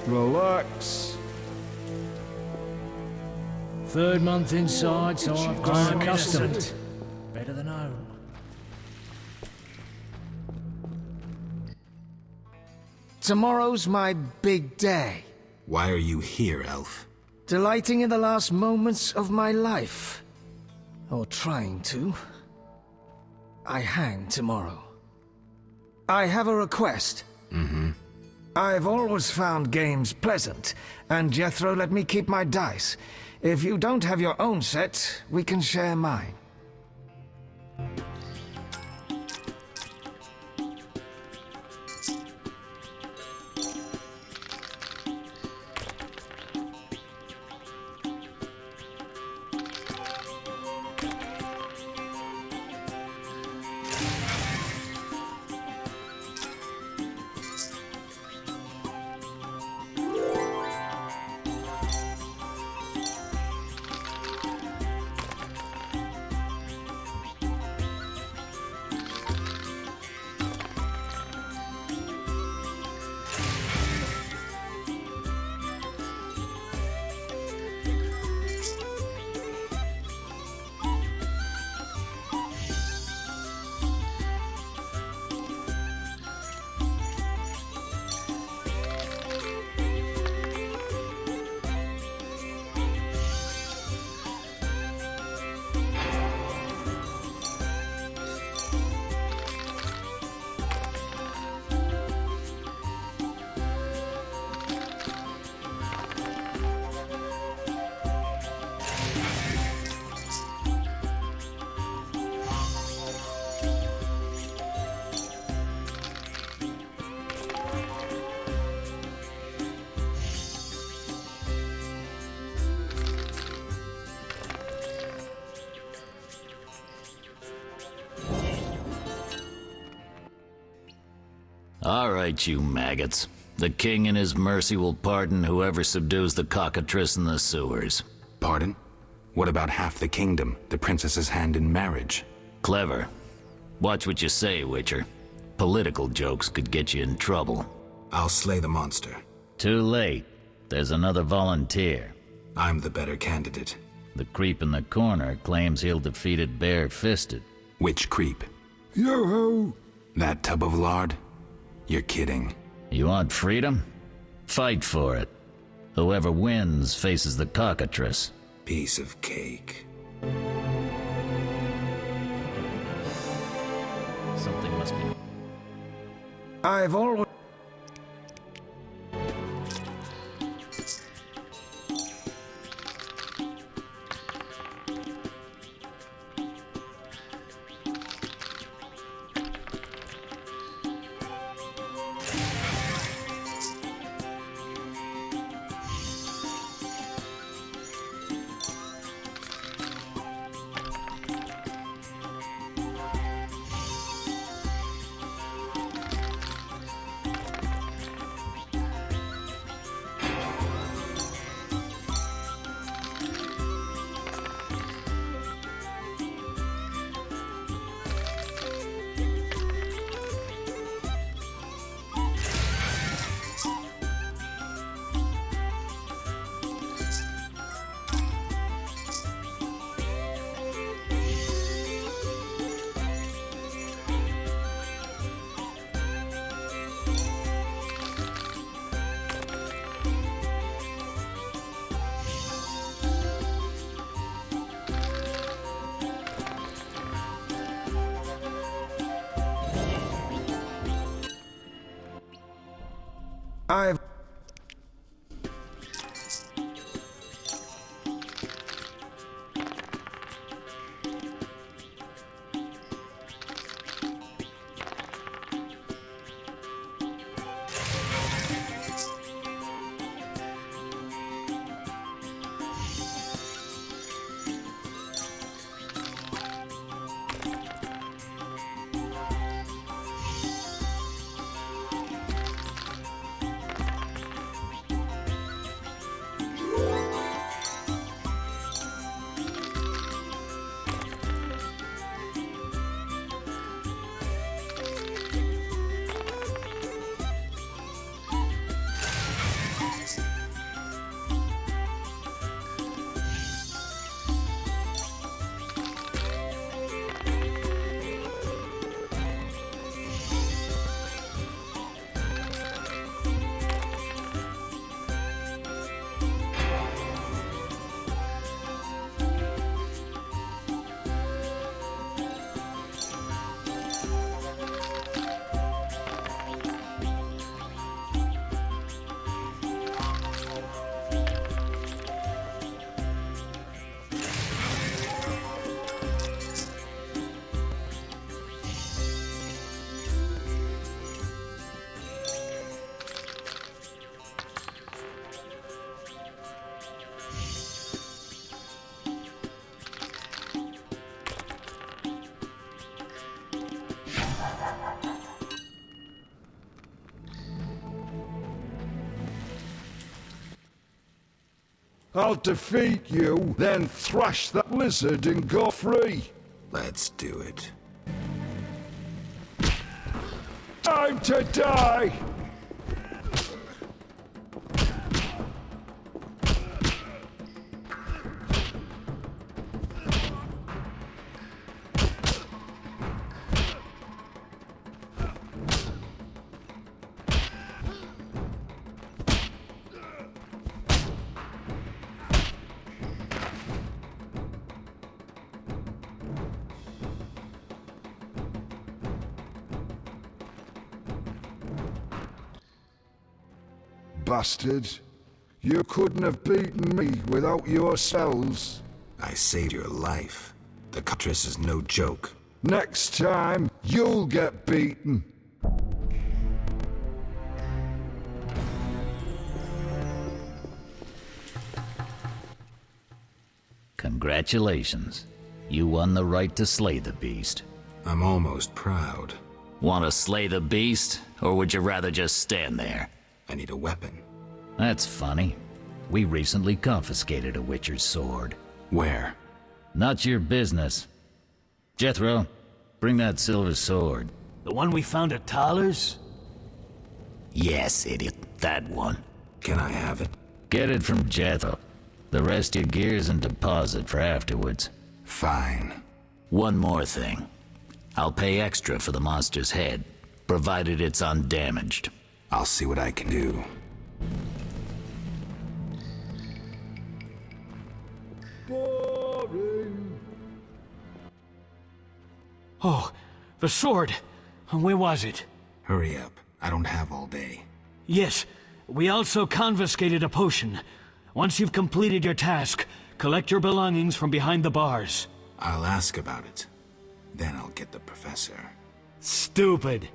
Relax. Third month inside, so I've grown accustomed. Better than home. Tomorrow's my big day. Why are you here, Elf? Delighting in the last moments of my life. Or trying to. I hang tomorrow. I have a request. I've always found games pleasant, and Jethro let me keep my dice. If you don't have your own set, we can share mine. All right, you maggots. The king in his mercy will pardon whoever subdues the cockatrice in the sewers. Pardon? What about half the kingdom, the princess's hand in marriage? Clever. Watch what you say, Witcher. Political jokes could get you in trouble. I'll slay the monster. Too late. There's another volunteer. I'm the better candidate. The creep in the corner claims he'll defeat it bare-fisted. Which creep? Yo-ho! That tub of lard? You're kidding. You want freedom? Fight for it. Whoever wins faces the cockatrice. Piece of cake. Something must be... I've always... I'll defeat you, then thrash that lizard and go free. Let's do it. Time to die! Bastards. You couldn't have beaten me without yourselves. I saved your life. The cockatrice is no joke. Next time, you'll get beaten. Congratulations. You won the right to slay the beast. I'm almost proud. Want to slay the beast, or would you rather just stand there? I need a weapon. That's funny. We recently confiscated a Witcher's sword. Where? Not your business. Jethro, bring that silver sword. The one we found at Thaler's? Yes, idiot. That one. Can I have it? Get it from Jethro. The rest your gear's in deposit for afterwards. Fine. One more thing. I'll pay extra for the monster's head, provided it's undamaged. I'll see what I can do. Boring. Oh, the sword. Where was it? Hurry up. I don't have all day. Yes, we also confiscated a potion. Once you've completed your task, collect your belongings from behind the bars. I'll ask about it. Then I'll get the professor. Stupid.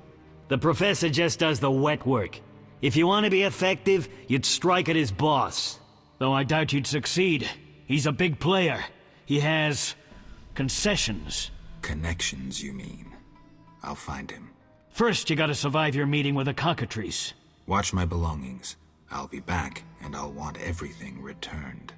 The professor just does the wet work. If you want to be effective, you'd strike at his boss. Though I doubt you'd succeed. He's a big player. He has concessions. Connections, you mean? I'll find him. First, you gotta survive your meeting with the cockatrice. Watch my belongings. I'll be back, and I'll want everything returned.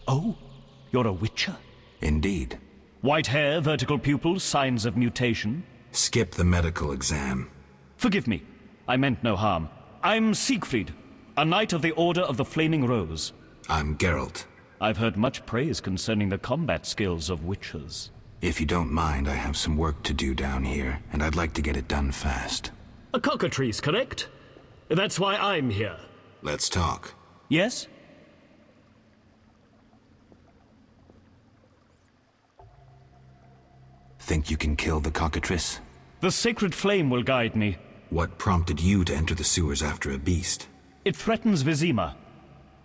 Oh, you're a Witcher? Indeed. White hair, vertical pupils, signs of mutation? Skip the medical exam. Forgive me, I meant no harm. I'm Siegfried, a knight of the Order of the Flaming Rose. I'm Geralt. I've heard much praise concerning the combat skills of Witchers. If you don't mind, I have some work to do down here, and I'd like to get it done fast. A cockatrice, correct? That's why I'm here. Let's talk. Yes? Think you can kill the cockatrice? The sacred flame will guide me. What prompted you to enter the sewers after a beast? It threatens Vizima.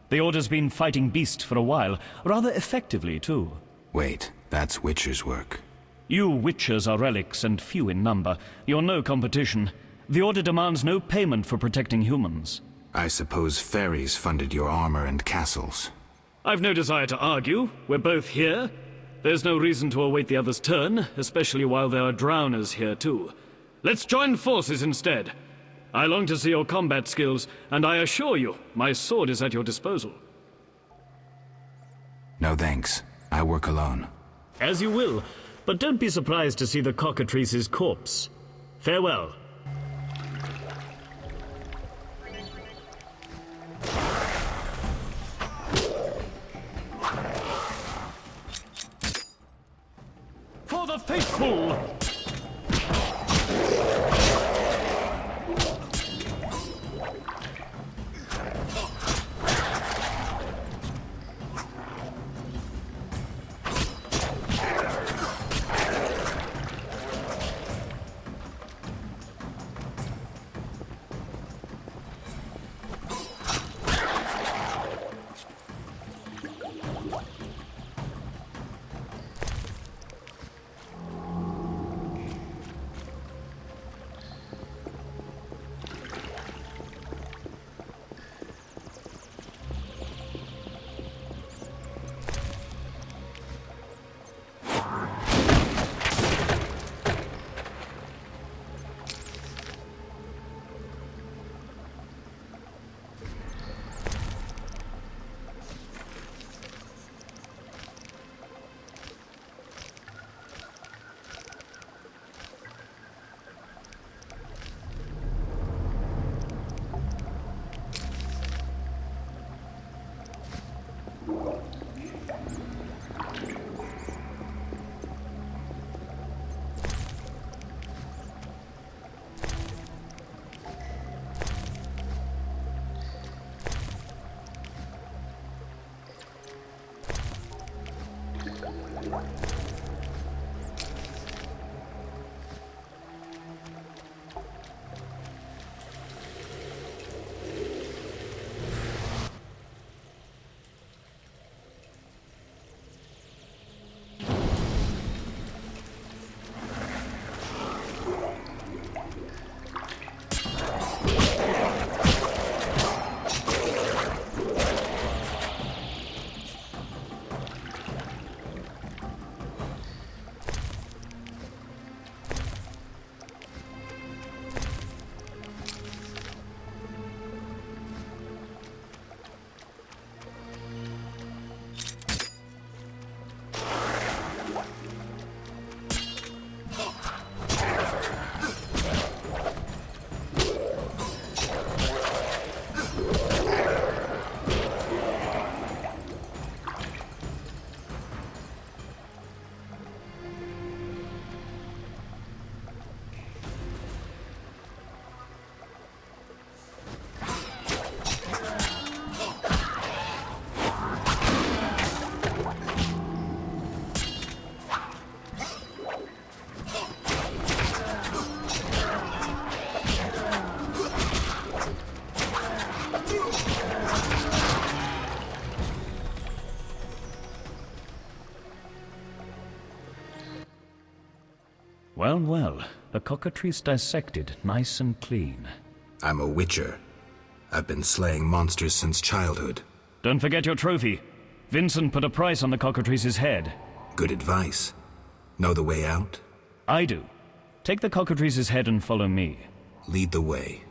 The Order's been fighting beasts for a while, rather effectively, too. Wait, that's Witcher's work. You Witchers are relics and few in number. You're no competition. The Order demands no payment for protecting humans. I suppose ferries funded your armor and castles. I've no desire to argue. We're both here. There's no reason to await the other's turn, especially while there are drowners here too. Let's join forces instead. I long to see your combat skills, and I assure you, my sword is at your disposal. No thanks. I work alone. As you will, but don't be surprised to see the cockatrice's corpse. Farewell. For the faithful! Well, well, the cockatrice dissected, nice and clean. I'm a witcher. I've been slaying monsters since childhood. Don't forget your trophy. Vincent put a price on the cockatrice's head. Good advice. Know the way out? I do. Take the cockatrice's head and follow me. Lead the way.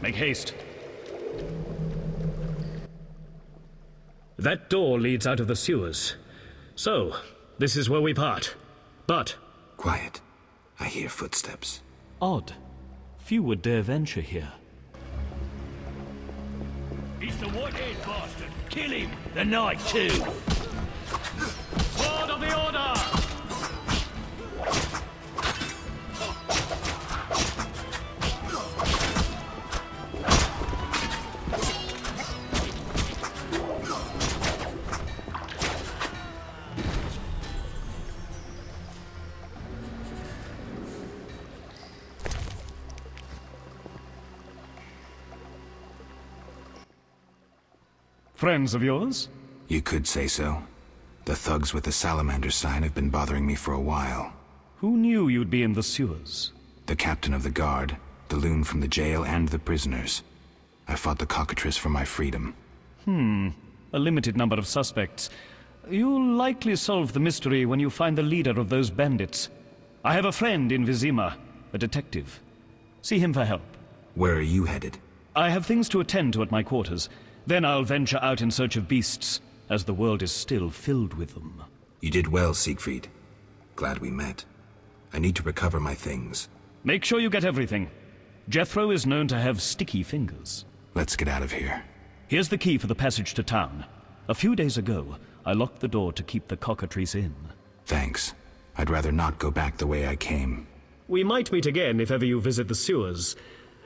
Make haste. That door leads out of the sewers. So, this is where we part. But... Quiet. I hear footsteps. Odd. Few would dare venture here. He's the white-haired bastard. Kill him. The night, too. Sword of the Order! Friends of yours? You could say so. The thugs with the salamander sign have been bothering me for a while. Who knew you'd be in the sewers? The captain of the guard, the loon from the jail, and the prisoners. I fought the cockatrice for my freedom. A limited number of suspects. You'll likely solve the mystery when you find the leader of those bandits. I have a friend in Vizima, a detective. See him for help. Where are you headed? I have things to attend to at my quarters. Then I'll venture out in search of beasts, as the world is still filled with them. You did well, Siegfried. Glad we met. I need to recover my things. Make sure you get everything. Jethro is known to have sticky fingers. Let's get out of here. Here's the key for the passage to town. A few days ago, I locked the door to keep the cockatrice in. Thanks. I'd rather not go back the way I came. We might meet again if ever you visit the sewers.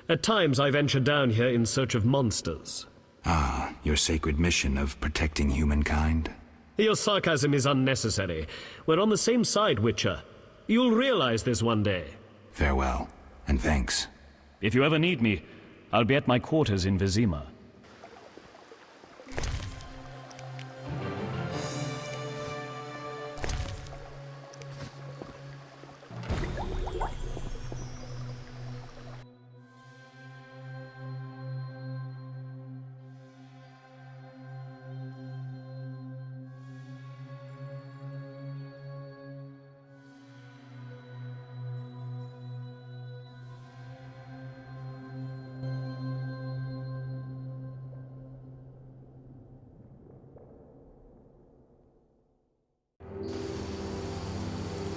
At times I venture down here in search of monsters. Ah, your sacred mission of protecting humankind? Your sarcasm is unnecessary. We're on the same side, Witcher. You'll realize this one day. Farewell, and thanks. If you ever need me, I'll be at my quarters in Vizima.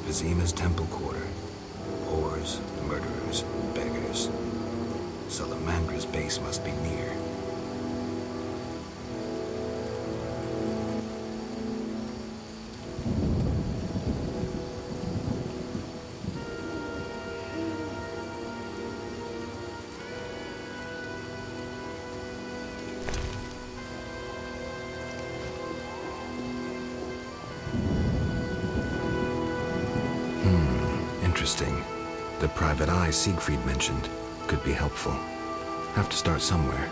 Vizima's temple quarter. Whores, murderers, beggars. Salamandra's base must be near. Interesting. The private eye Siegfried mentioned could be helpful. Have to start somewhere.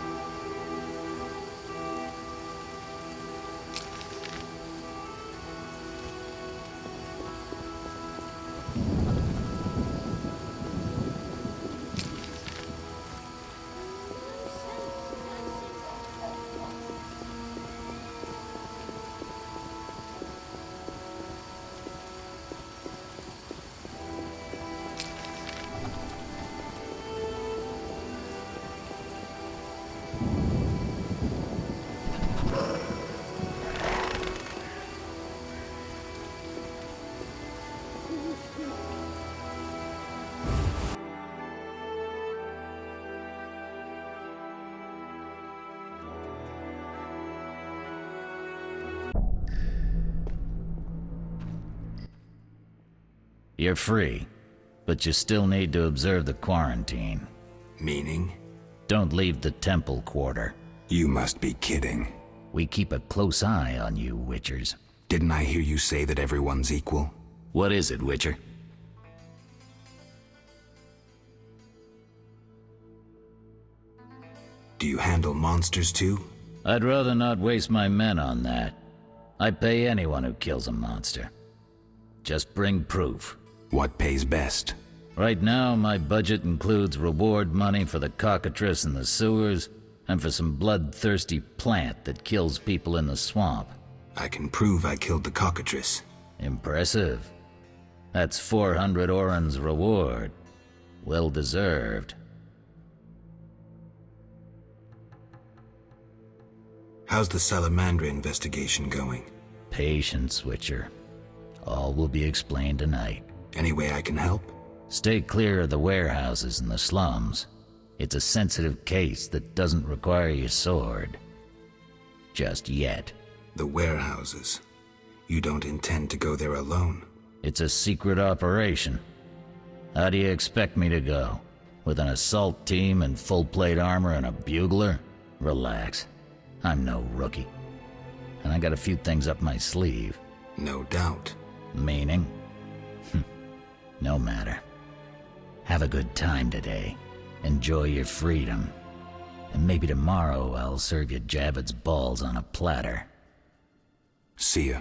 You're free, but you still need to observe the quarantine. Meaning? Don't leave the temple quarter. You must be kidding. We keep a close eye on you, Witchers. Didn't I hear you say that everyone's equal? What is it, Witcher? Do you handle monsters too? I'd rather not waste my men on that. I pay anyone who kills a monster. Just bring proof. What pays best? Right now, my budget includes reward money for the cockatrice in the sewers, and for some bloodthirsty plant that kills people in the swamp. I can prove I killed the cockatrice. Impressive. That's 400 Oren's reward. Well deserved. How's the Salamandra investigation going? Patience, Witcher. All will be explained tonight. Any way I can help? Stay clear of the warehouses and the slums. It's a sensitive case that doesn't require your sword. Just yet. The warehouses. You don't intend to go there alone? It's a secret operation. How do you expect me to go? With an assault team in full-plate armor and a bugler? Relax. I'm no rookie. And I got a few things up my sleeve. No doubt. Meaning? No matter. Have a good time today. Enjoy your freedom. And maybe tomorrow I'll serve you Javed's balls on a platter. See ya.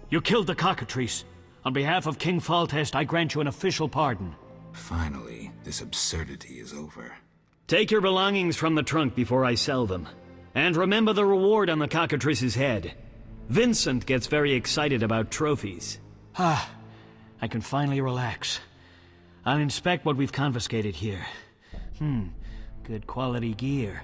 You killed the cockatrice. On behalf of King Foltest, I grant you an official pardon. Finally, this absurdity is over. Take your belongings from the trunk before I sell them. And remember the reward on the cockatrice's head. Vincent gets very excited about trophies. I can finally relax. I'll inspect what we've confiscated here. Good quality gear.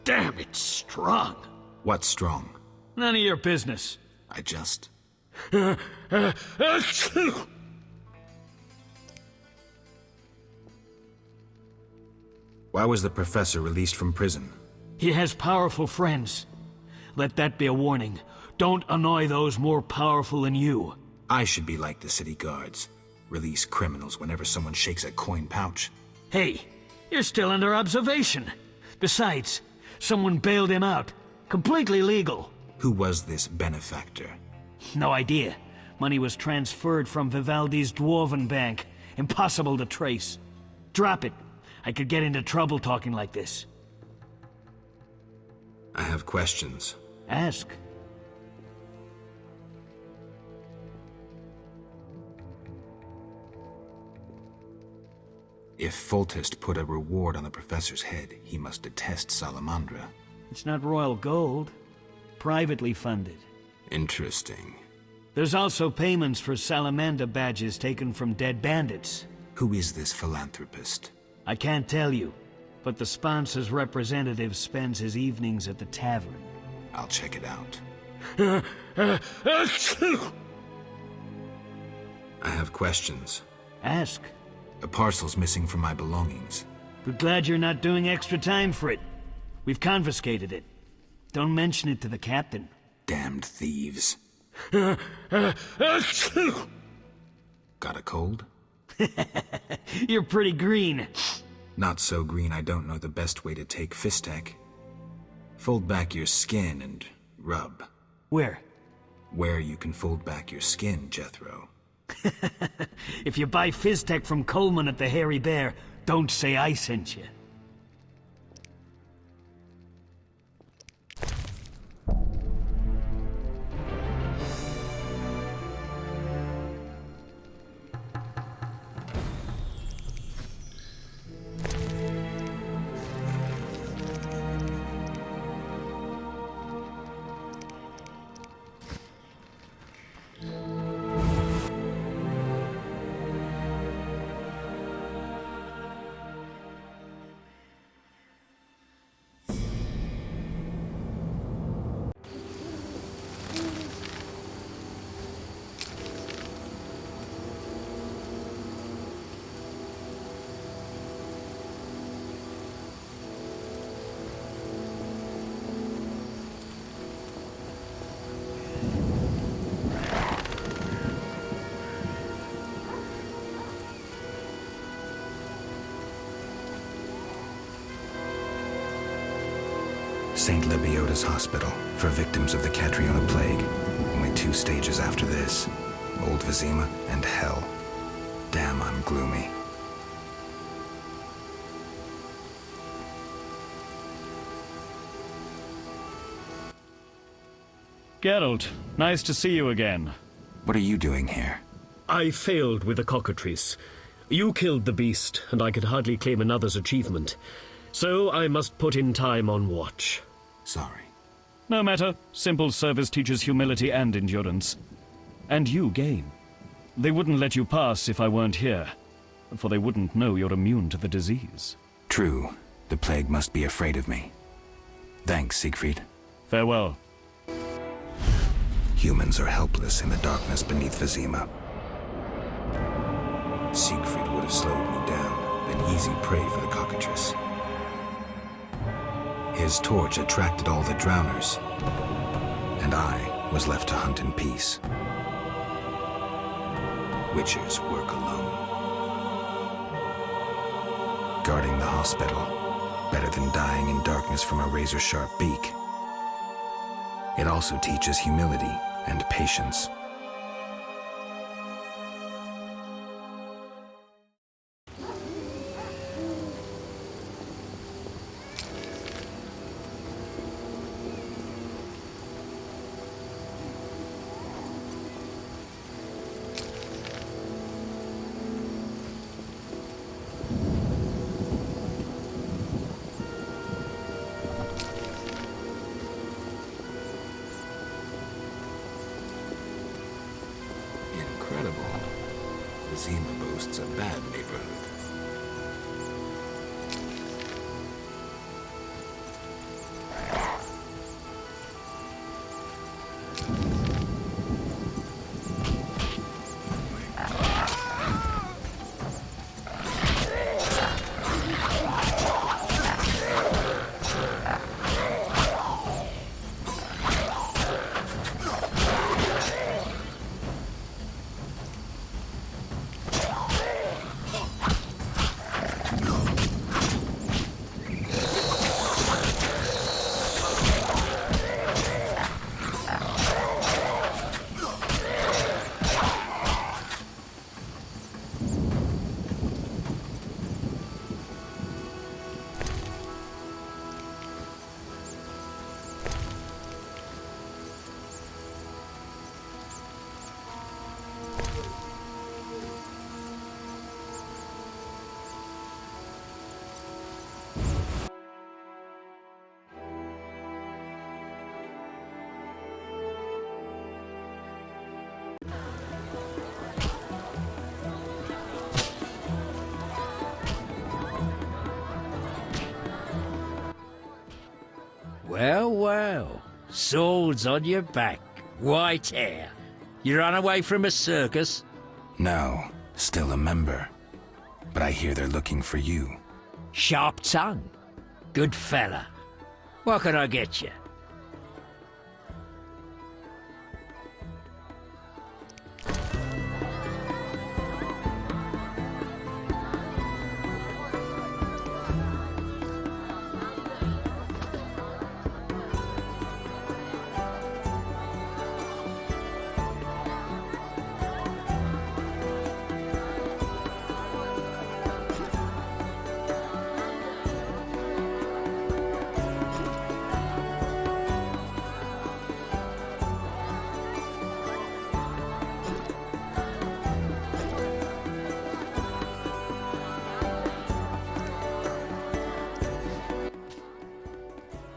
Damn, it's strong. What's strong? None of your business. I just... Why was the professor released from prison? He has powerful friends. Let that be a warning. Don't annoy those more powerful than you. I should be like the city guards. Release criminals whenever someone shakes a coin pouch. Hey, you're still under observation. Besides, someone bailed him out. Completely legal. Who was this benefactor? No idea. Money was transferred from Vivaldi's Dwarven Bank. Impossible to trace. Drop it. I could get into trouble talking like this. I have questions. Ask. If Foltest put a reward on the professor's head, he must detest Salamandra. It's not royal gold. Privately funded. Interesting. There's also payments for Salamander badges taken from dead bandits. Who is this philanthropist? I can't tell you, but the sponsor's representative spends his evenings at the tavern. I'll check it out. I have questions. Ask. A parcel's missing from my belongings. We're glad you're not doing extra time for it. We've confiscated it. Don't mention it to the captain. Damned thieves. Got a cold? You're pretty green. Not so green I don't know the best way to take Fistek. Fold back your skin and rub. Where? Where you can fold back your skin, Jethro. If you buy Fizztech from Coleman at the Hairy Bear, don't say I sent you. St. Lebioda's hospital for victims of the Catriona plague. Only 2 stages after this. Old Vizima and Hell. Damn, I'm gloomy. Geralt, nice to see you again. What are you doing here? I failed with the cockatrice. You killed the beast, and I could hardly claim another's achievement. So I must put in time on watch. Sorry. No matter. Simple service teaches humility and endurance. And you gain. They wouldn't let you pass if I weren't here, for they wouldn't know you're immune to the disease. True. The plague must be afraid of me. Thanks, Siegfried. Farewell. Humans are helpless in the darkness beneath Vizima. Siegfried would have slowed me down, an easy prey for the cockatrice. His torch attracted all the drowners, and I was left to hunt in peace. Witchers work alone. Guarding the hospital, better than dying in darkness from a razor-sharp beak. It also teaches humility and patience. Incredible. Vizima boasts a bad neighborhood. Well, well. Swords on your back, white hair. You run away from a circus? No, still a member. But I hear they're looking for you. Sharp tongue. Good fella. What can I get you?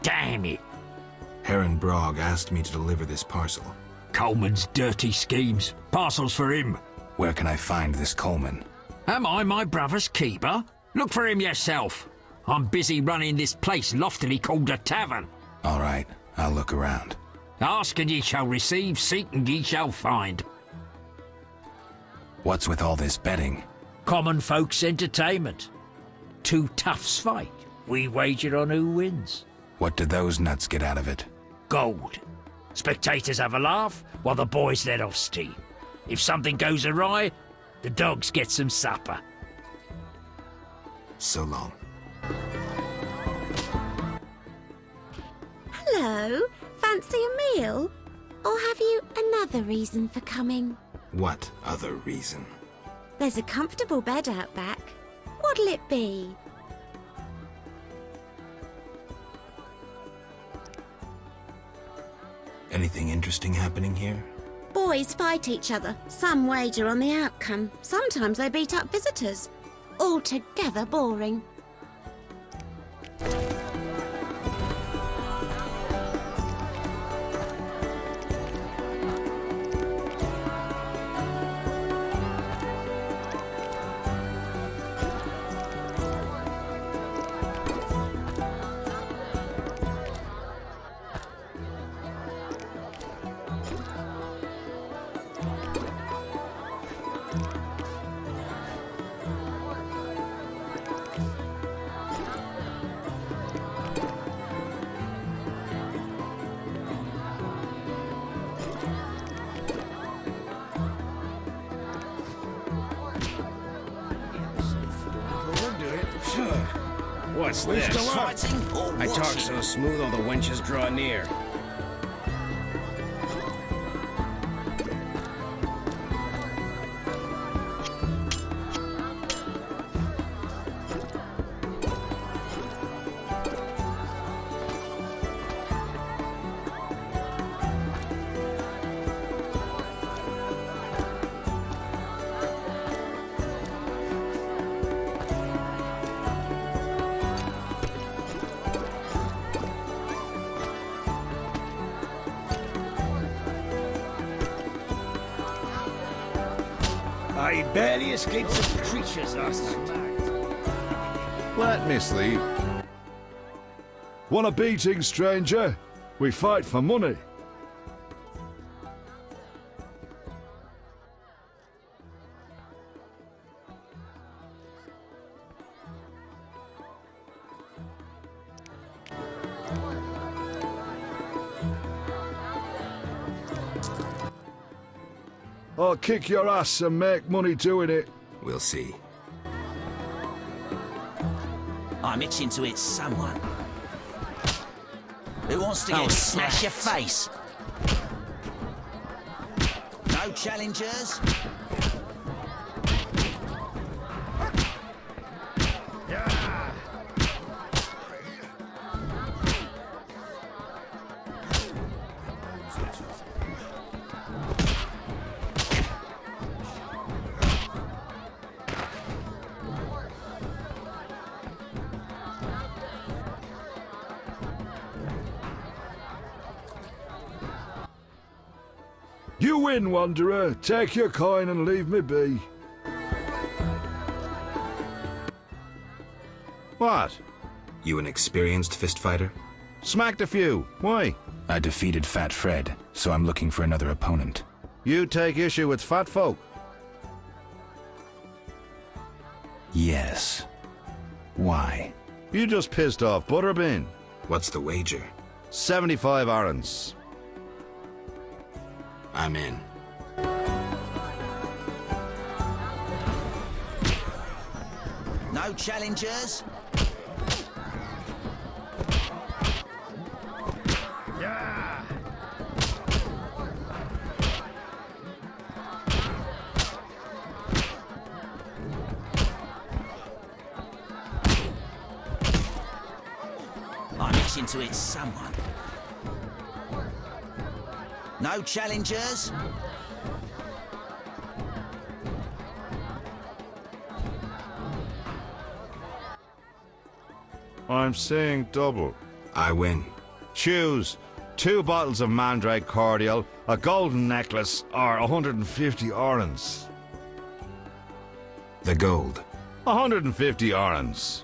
Damn it. Heron Brog asked me to deliver this parcel. Coleman's dirty schemes. Parcels for him. Where can I find this Coleman? Am I my brother's keeper? Look for him yourself. I'm busy running this place loftily called a tavern. All right, I'll look around. Ask and ye shall receive, seek and ye shall find. What's with all this betting? Common folks' entertainment. Two toughs fight. We wager on who wins. What do those nuts get out of it? Gold. Spectators have a laugh while the boys let off steam. If something goes awry, the dogs get some supper. So long. Hello, fancy a meal? Or have you another reason for coming? What other reason? There's a comfortable bed out back. What'll it be? Anything interesting happening here? Boys fight each other. Some wager on the outcome. Sometimes they beat up visitors. Altogether boring. What's this? I talk so smooth all the wenches draw near. I barely escaped some creatures last night. Let me sleep. Want a beating, stranger? We fight for money. I'll kick your ass and make money doing it. We'll see. I'm itching to hit someone. Who wants to get smash your face? No challengers? You win, Wanderer. Take your coin and leave me be. What? You an experienced fist fighter? Smacked a few. Why? I defeated Fat Fred, so I'm looking for another opponent. You take issue with fat folk? Yes. Why? You just pissed off Butterbean. What's the wager? 75 arons. I'm in. No challengers? I'm itching to hit someone. No challengers? I'm seeing double. I win. Choose 2 bottles of Mandrake cordial, a golden necklace, or 150 arons. The gold. 150 arons.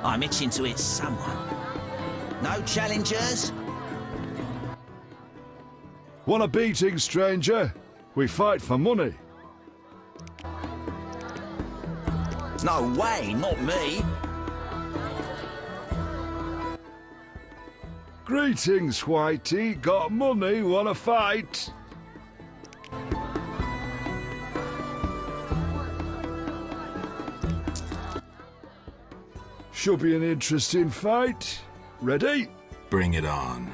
I'm itching to hit someone. No challengers? Want a beating, stranger? We fight for money. No way, not me. Greetings, Whitey. Got money, wanna fight? Should be an interesting fight. Ready? Bring it on.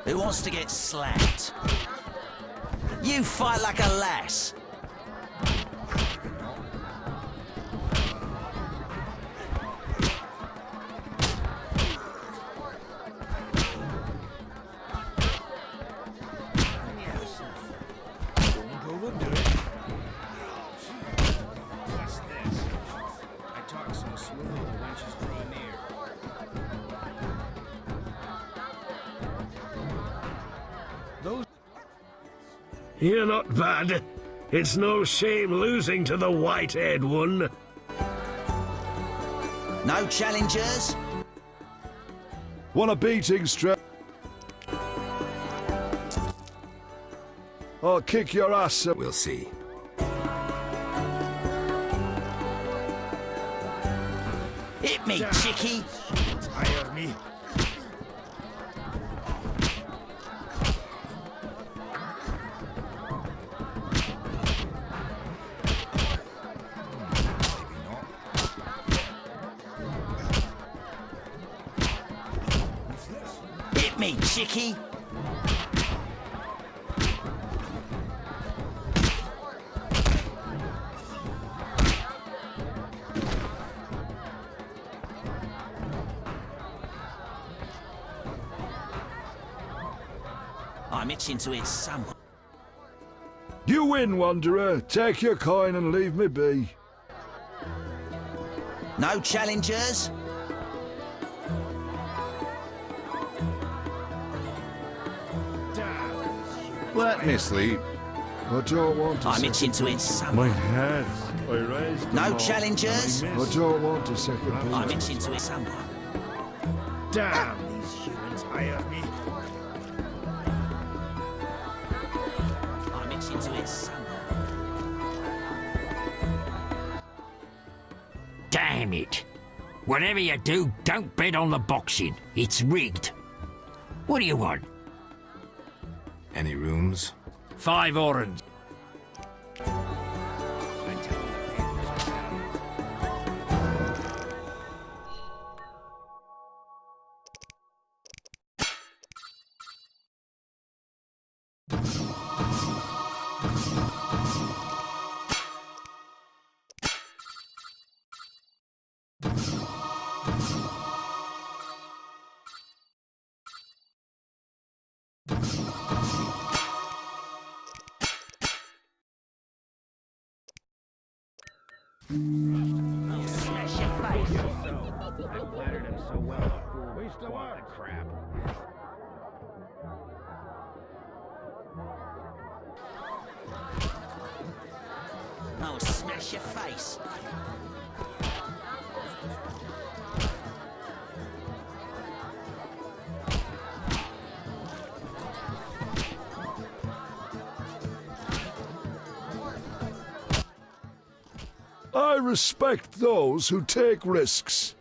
Who wants to get slapped? You fight like a lass. You're not bad. It's no shame losing to the white-haired one. No challengers? Want a beating, I'll kick your ass. We'll see. Hit me, chickie. Hire me. Hit me, chickie. I'm itching to hit someone. You win, Wanderer. Take your coin and leave me be. No challengers? Let me sleep. I don't want to. I'm itching to hit My someone. head. I raised No challengers? I don't want a second I'm beating. itching to hit someone. Damn, these humans hire me. I'm itching to hit someone. Damn it. Whatever you do, don't bet on the boxing. It's rigged. What do you want? Any rooms? 5 orange. I'll smash I flattered him so well, the fool would squat the crap. I'll smash your face. I respect those who take risks.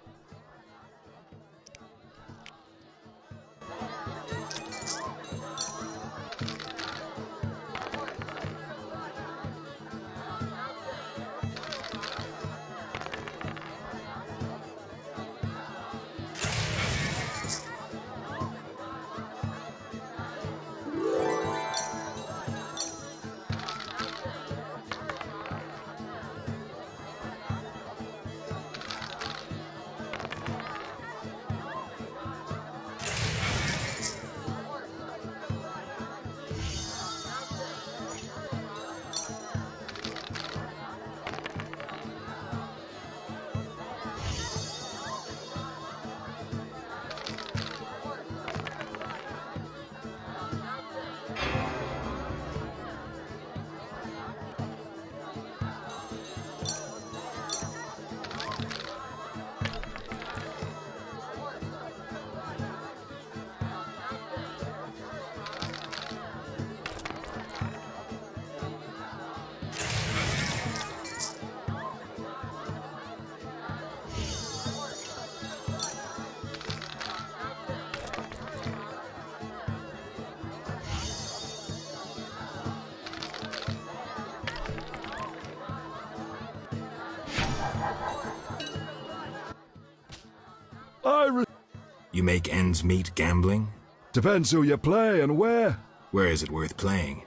You make ends meet gambling? Depends who you play and where. Where is it worth playing?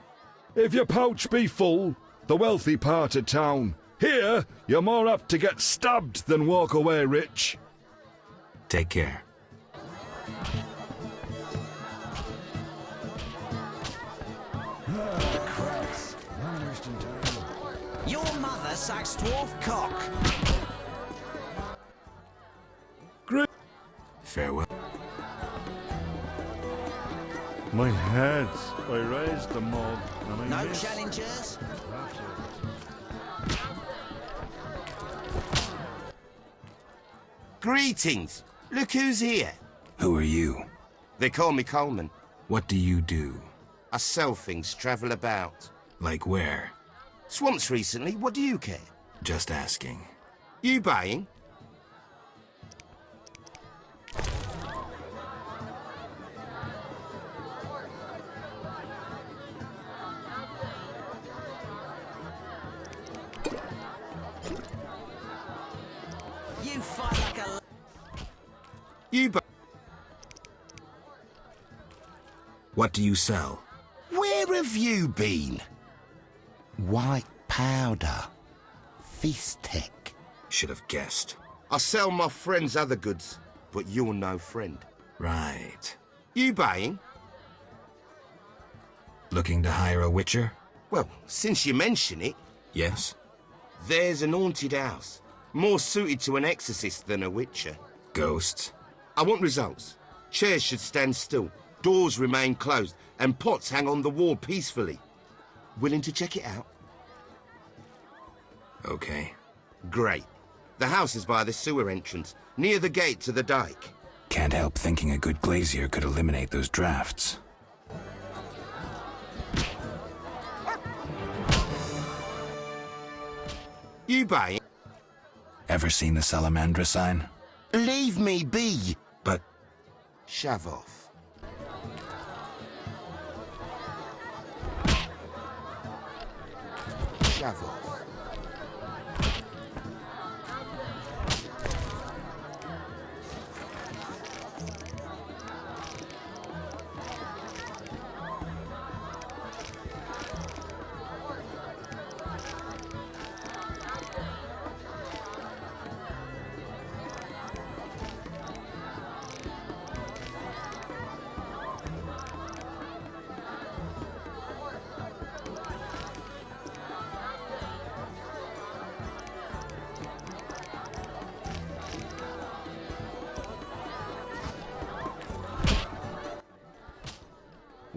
If your pouch be full, the wealthy part of town. Here, you're more apt to get stabbed than walk away rich. Take care. Your mother sucks dwarf cock. Farewell. My head. I raised the mob and I No missed. challengers? Greetings! Look who's here. Who are you? They call me Coleman. What do you do? I sell things, travel about. Like where? Swamps recently, what do you care? Just asking. You buying? You fight like a... You buy... What do you sell? Where have you been? White powder. Feast tech. Should have guessed. I sell my friends other goods, but you're no friend. Right. You buying? Looking to hire a witcher? Well, since you mention it, Yes? there's an haunted house. More suited to an exorcist than a witcher. Ghosts? I want results. Chairs should stand still, doors remain closed, and pots hang on the wall peacefully. Willing to check it out? Okay. Great. The house is by the sewer entrance, near the gate to the dike. Can't help thinking a good glazier could eliminate those drafts. You buying? Ever seen the Salamandra sign? Leave me be. But Shove off. Shove off.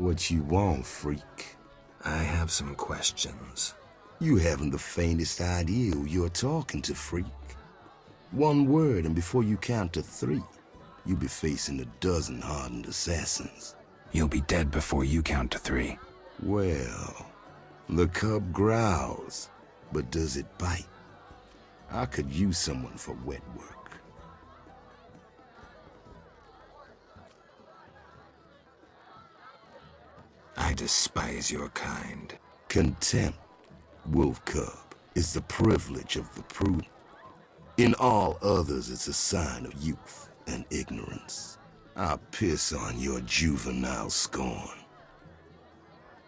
What you want, freak? I have some questions. You haven't the faintest idea who you're talking to, freak. One word, and before you count to 3, you'll be facing a dozen hardened assassins. You'll be dead before you count to 3. Well, the cub growls, but does it bite? I could use someone for wet work. I despise your kind. Contempt, wolf cub, is the privilege of the prudent. In all others, it's a sign of youth and ignorance. I'll piss on your juvenile scorn.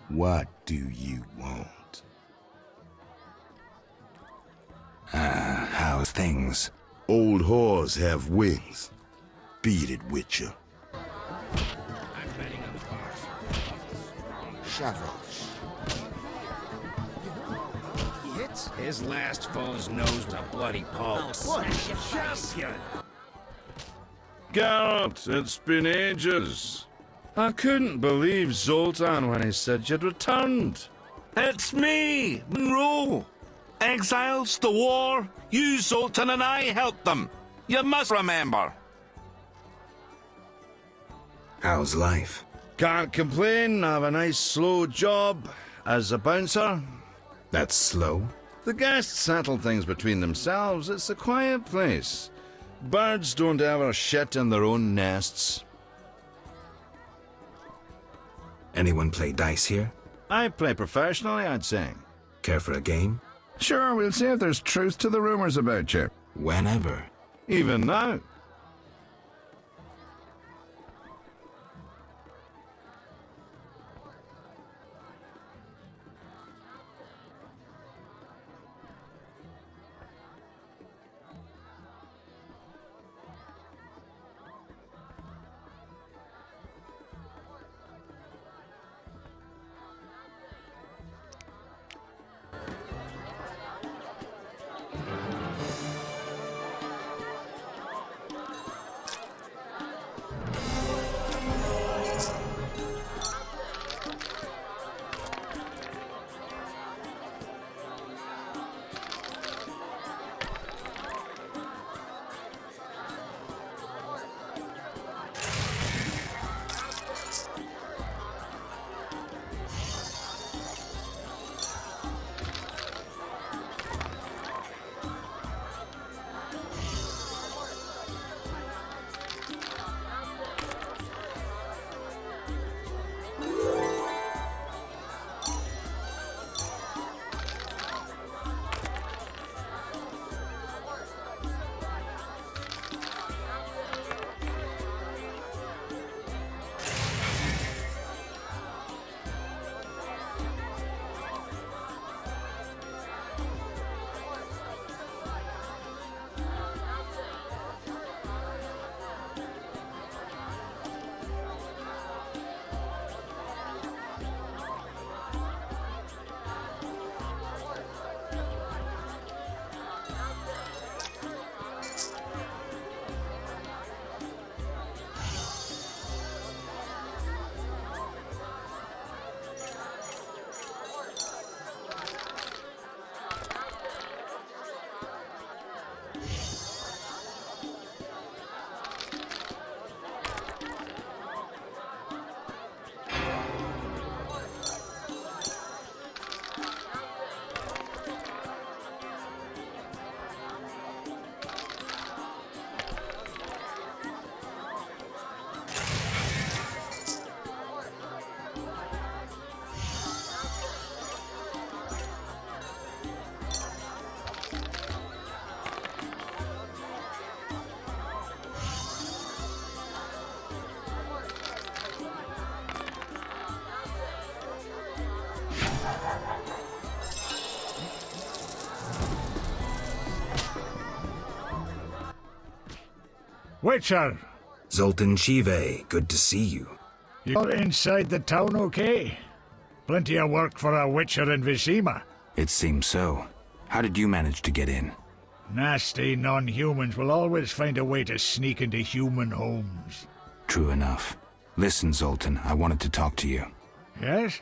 What do you want? How's things? Old whores have wings. Beat it, Witcher. Shavos. He hits. His last foe's nose was a bloody pulp. What a champion! Geralt, it's been ages. I couldn't believe Zoltan when he said you'd returned. It's me, Monroe. Exiles, the war, you, Zoltan, and I helped them. You must remember. How's life? Can't complain, I have a nice slow job as a bouncer. That's slow? The guests settle things between themselves. It's a quiet place. Birds don't ever shit in their own nests. Anyone play dice here? I play professionally, I'd say. Care for a game? Sure, we'll see if there's truth to the rumors about you. Whenever. Even now. Witcher! Zoltan Shive, good to see you. You're inside the town okay? Plenty of work for a Witcher in Vizima. It seems so. How did you manage to get in? Nasty non-humans will always find a way to sneak into human homes. True enough. Listen, Zoltan, I wanted to talk to you. Yes?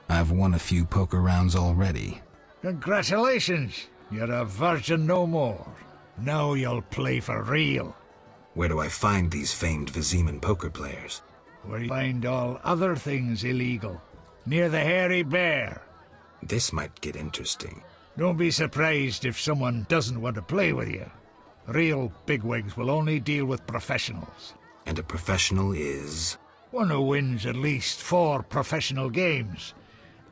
I've won a few poker rounds already. Congratulations! You're a virgin no more. Now you'll play for real. Where do I find these famed Viziman poker players? Where you find all other things illegal. Near the Hairy Bear. This might get interesting. Don't be surprised if someone doesn't want to play with you. Real bigwigs will only deal with professionals. And a professional is? One who wins at least 4 professional games.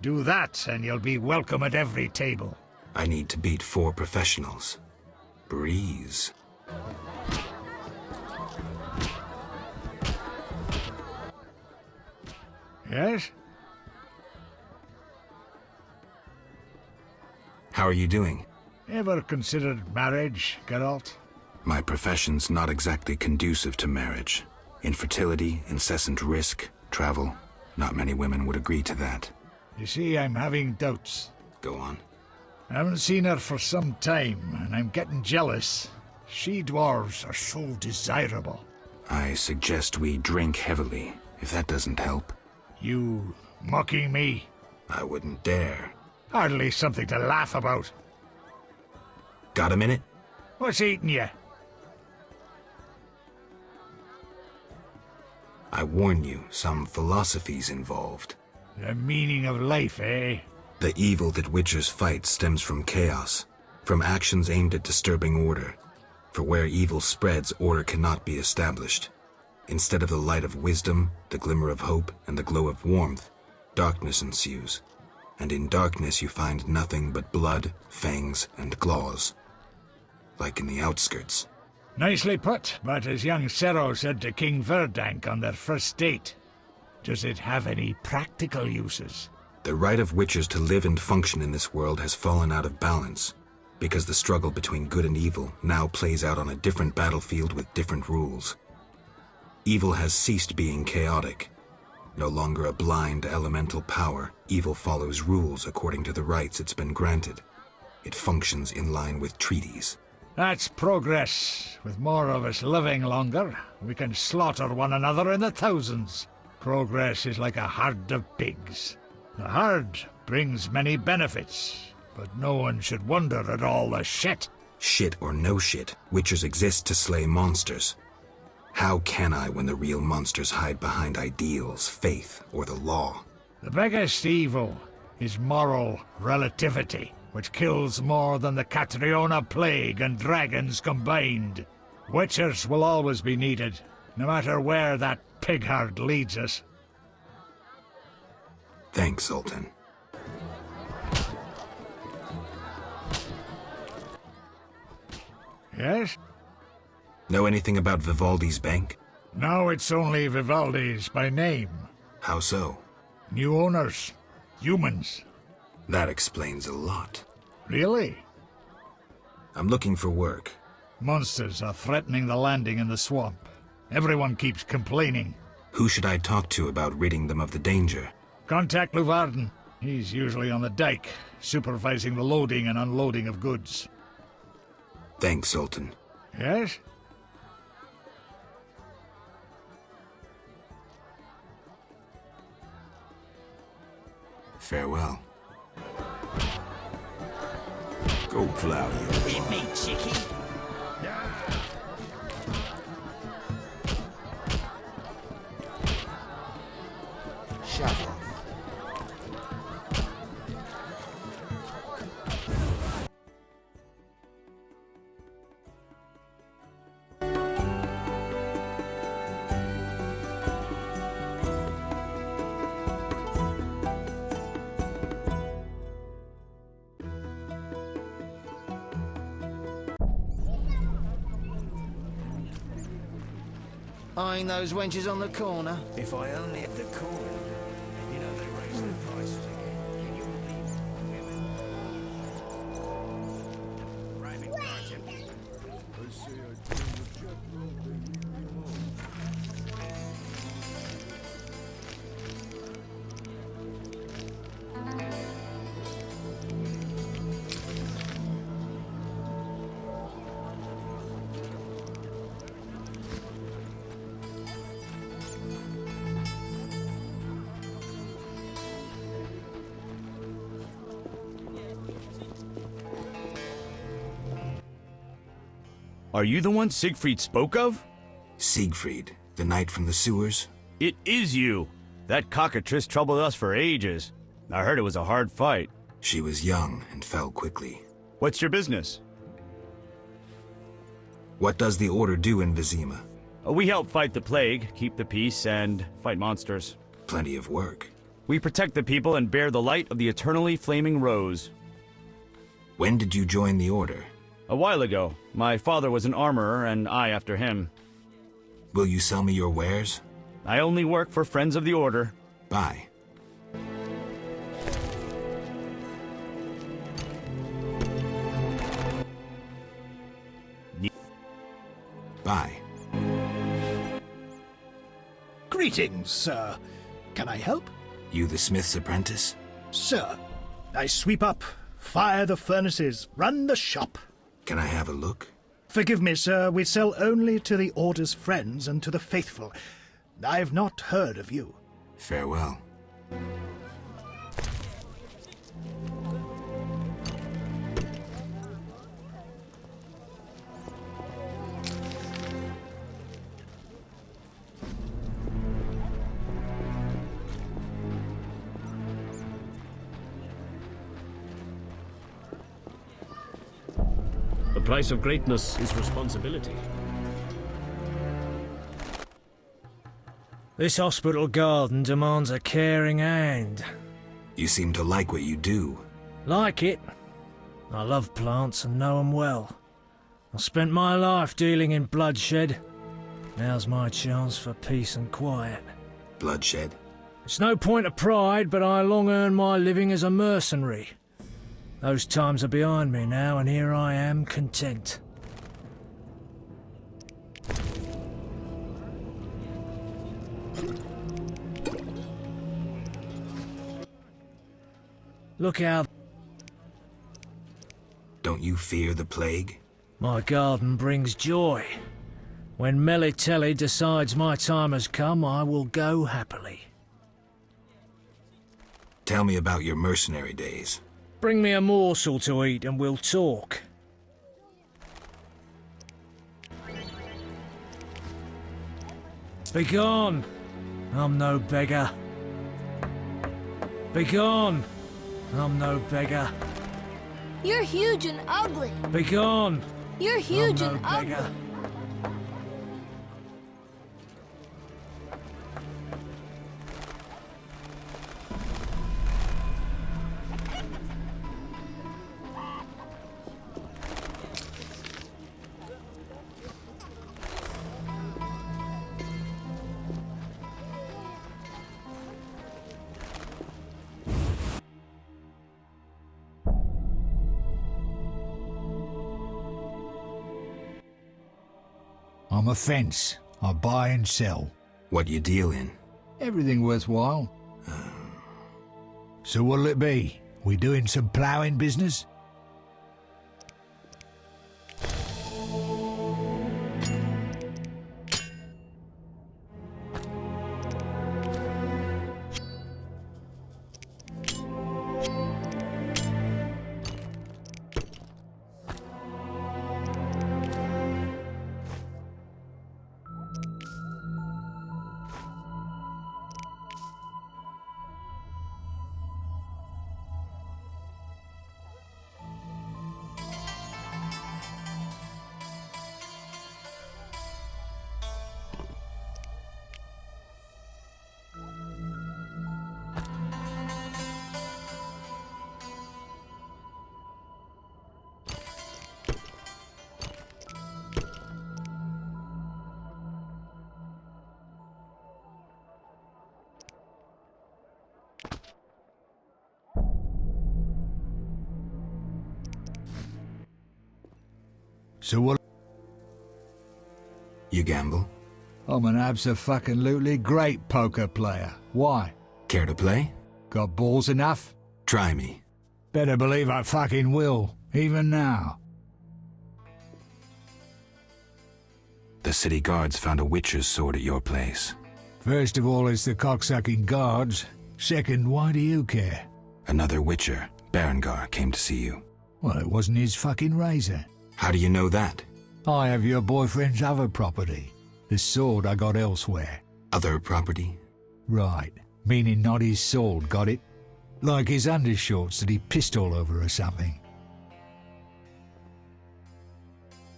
Do that and you'll be welcome at every table. I need to beat 4 professionals. Breeze. Yes? How are you doing? Ever considered marriage, Geralt? My profession's not exactly conducive to marriage. Infertility, incessant risk, travel. Not many women would agree to that. You see, I'm having doubts. Go on. I haven't seen her for some time, and I'm getting jealous. She-dwarves are so desirable. I suggest we drink heavily, if that doesn't help. You mocking me? I wouldn't dare. Hardly something to laugh about. Got a minute? What's eating you? I warn you, some philosophy's involved. The meaning of life, eh? The evil that witchers fight stems from chaos, from actions aimed at disturbing order. For where evil spreads, order cannot be established. Instead of the light of wisdom, the glimmer of hope, and the glow of warmth, darkness ensues. And in darkness you find nothing but blood, fangs, and claws. Like in the outskirts. Nicely put, but as young Cero said to King Verdank on their first date, does it have any practical uses? The right of witchers to live and function in this world has fallen out of balance, because the struggle between good and evil now plays out on a different battlefield with different rules. Evil has ceased being chaotic. No longer a blind elemental power, evil follows rules according to the rights it's been granted. It functions in line with treaties. That's progress. With more of us living longer, we can slaughter one another in the thousands. Progress is like a herd of pigs. The herd brings many benefits, but no one should wonder at all the shit. Shit or no shit, witchers exist to slay monsters. How can I when the real monsters hide behind ideals, faith, or the law? The biggest evil is moral relativity, which kills more than the Catriona plague and dragons combined. Witchers will always be needed, no matter where that pig herd leads us. Thanks, Sultan. Yes? Know anything about Vivaldi's bank? Now it's only Vivaldi's by name. How so? New owners. Humans. That explains a lot. Really? I'm looking for work. Monsters are threatening the landing in the swamp. Everyone keeps complaining. Who should I talk to about ridding them of the danger? Contact Luvarden. He's usually on the dike, supervising the loading and unloading of goods. Thanks, Sultan. Yes? Farewell. Go plow your Hit me, chickie. shove off. Eyeing those wenches on the corner. If I only had the coin. You know, they raised their prices again. Can you believe it? Private car Are you the one Siegfried spoke of? Siegfried, the knight from the sewers? It is you. That cockatrice troubled us for ages. I heard it was a hard fight. She was young and fell quickly. What's your business? What does the Order do in Vizima? We help fight the plague, keep the peace, and fight monsters. Plenty of work. We protect the people and bear the light of the eternally flaming rose. When did you join the Order? A while ago. My father was an armorer, and I after him. Will you sell me your wares? I only work for Friends of the Order. Buy. Buy. Greetings, sir. Can I help? You the smith's apprentice? Sir, I sweep up, fire the furnaces, run the shop. Can I have a look? Forgive me, sir, we sell only to the Order's friends and to the faithful. I've not heard of you. Farewell. The price of greatness is responsibility. This hospital garden demands a caring hand. You seem to like what you do. Like it? I love plants and know 'em well. I spent my life dealing in bloodshed. Now's my chance for peace and quiet. Bloodshed? It's no point of pride, but I long earned my living as a mercenary. Those times are behind me now, and here I am, content. Look out. Don't you fear the plague? My garden brings joy. When Melitele decides my time has come, I will go happily. Tell me about your mercenary days. Bring me a morsel to eat and we'll talk. Begone! I'm no beggar. Begone! I'm no beggar. You're huge and ugly. Begone! You're huge I'm no and ugly. beggar. I'm a fence. I buy and sell. What you deal in? Everything worthwhile. So what'll it be? We doing some ploughing business? So what? You gamble? I'm an abso-fucking-lutely great poker player. Why? Care to play? Got balls enough? Try me. Better believe I fucking will, even now. The city guards found a witcher's sword at your place. First of all, it's the cocksucking guards. Second, why do you care? Another witcher, Berengar, came to see you. Well, it wasn't his fucking razor. How do you know that? I have your boyfriend's other property. The sword I got elsewhere. Other property? Right. Meaning not his sword, got it? Like his undershorts that he pissed all over or something.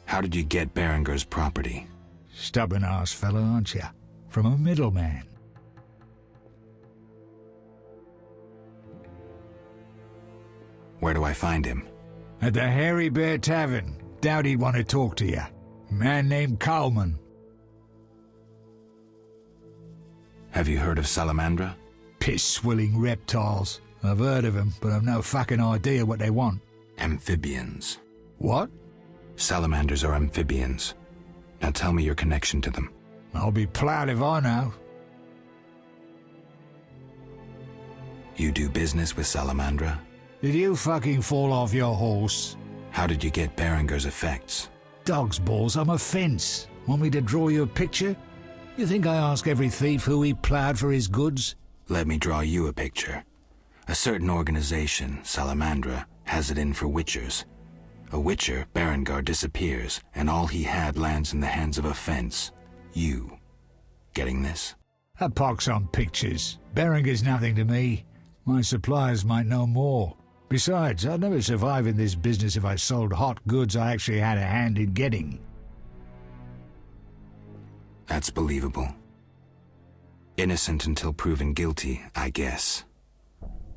How did you get Berenger's property? Stubborn-ass fellow, aren't you? From a middleman. Where do I find him? At the Hairy Bear Tavern. Doubt he'd want to talk to you. Man named Coleman. Have you heard of Salamandra? Piss-swilling reptiles. I've heard of them, but I've no fucking idea what they want. Amphibians. What? Salamanders are amphibians. Now tell me your connection to them. I'll be proud if I know. You do business with Salamandra? Did you fucking fall off your horse? How did you get Berenger's effects? Dog's balls, I'm a fence. Want me to draw you a picture? You think I ask every thief who he ploughed for his goods? Let me draw you a picture. A certain organization, Salamandra, has it in for witchers. A witcher, Berengar, disappears, and all he had lands in the hands of a fence. You. Getting this? A pox on pictures. Berenger's nothing to me. My suppliers might know more. Besides, I'd never survive in this business if I sold hot goods I actually had a hand in getting. That's believable. Innocent until proven guilty, I guess.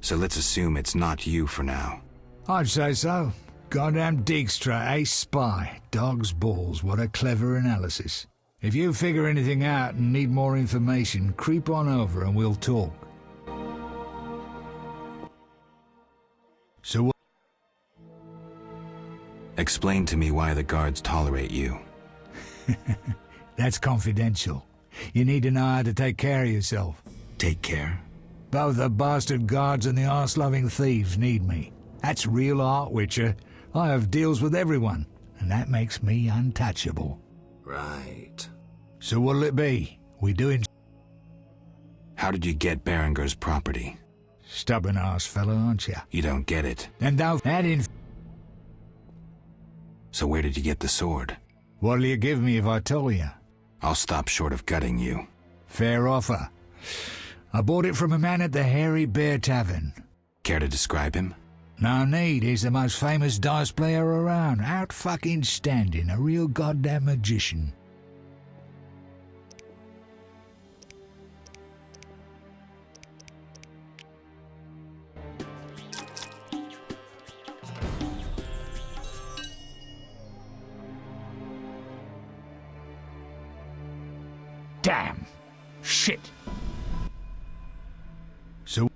So let's assume it's not you for now. I'd say so. Goddamn Dijkstra, ace spy. Dog's balls, what a clever analysis. If you figure anything out and need more information, creep on over and we'll talk. So what? Explain to me why the guards tolerate you. That's confidential. You need to know how to take care of yourself. Take care? Both the bastard guards and the arse-loving thieves need me. That's real art, Witcher. I have deals with everyone, and that makes me untouchable. Right. So what'll it be? We doing... How did you get Berenger's property? Stubborn-ass fellow, aren't you? You don't get it. And don't add in... So where did you get the sword? What'll you give me if I tell you? I'll stop short of gutting you. Fair offer. I bought it from a man at the Hairy Bear Tavern. Care to describe him? No need, he's the most famous dice player around. Out fucking standing, a real goddamn magician. Damn! Shit! So...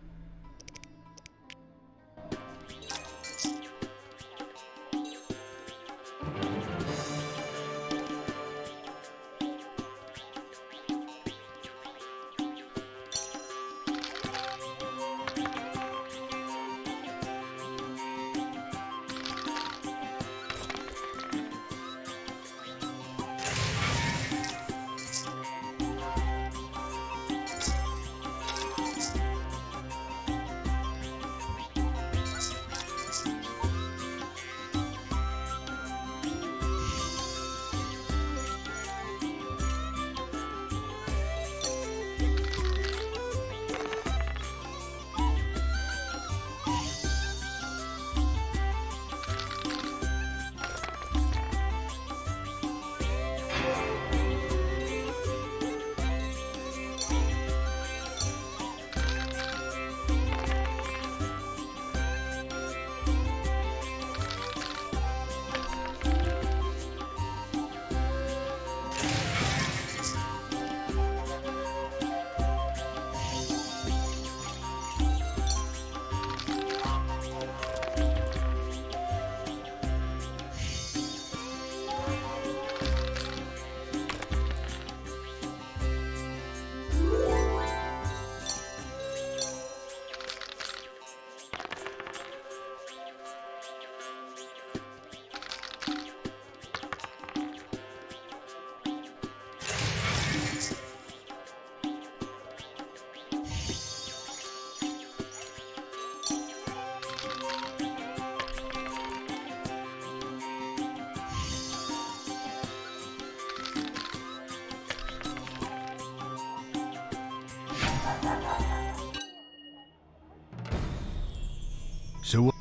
So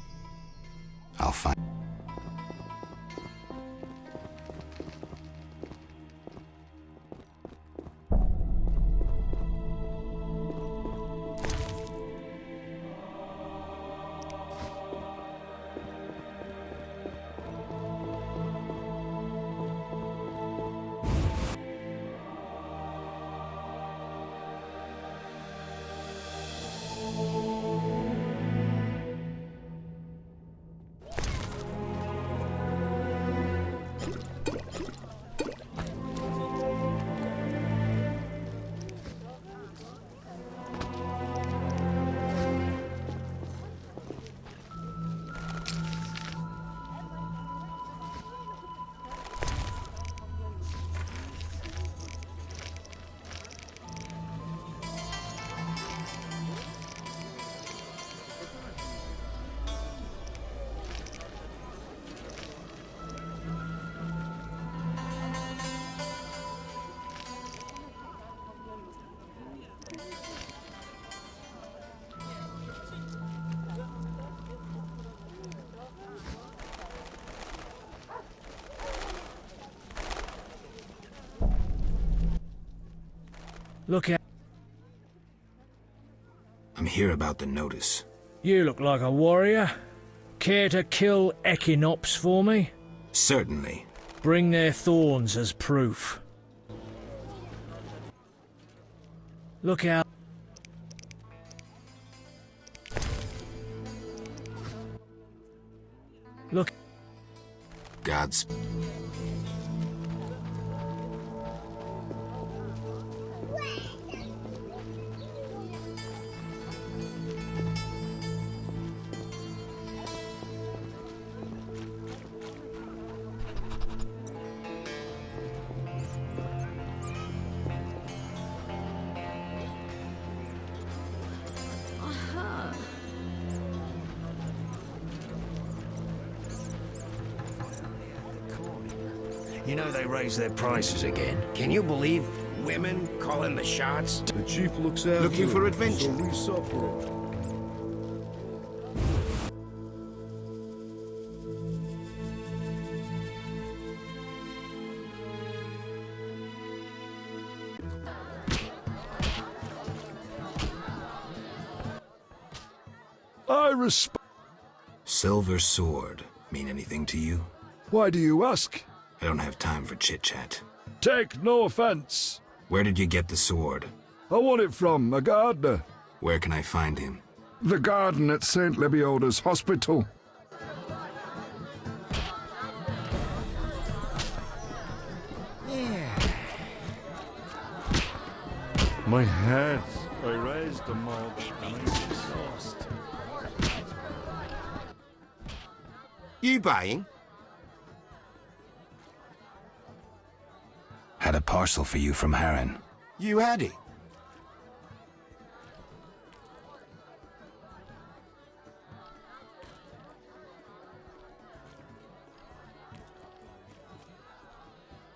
I'll find... Look out. I'm here about the notice. You look like a warrior. Care to kill Echinops for me? Certainly. Bring their thorns as proof. Look out. Look. God's... You know they raised their prices again. Can you believe women calling the shots? The chief looks after Looking for him, adventure. so we suffer. I respect. Silver sword mean anything to you? Why do you ask? I don't have time for chit-chat. Take no offense. Where did you get the sword? I won it from a gardener. Where can I find him? The garden at St. Lebioda's hospital. Yeah. My head. I raised the mob. You buying? Had a parcel for you from Harren. You had it.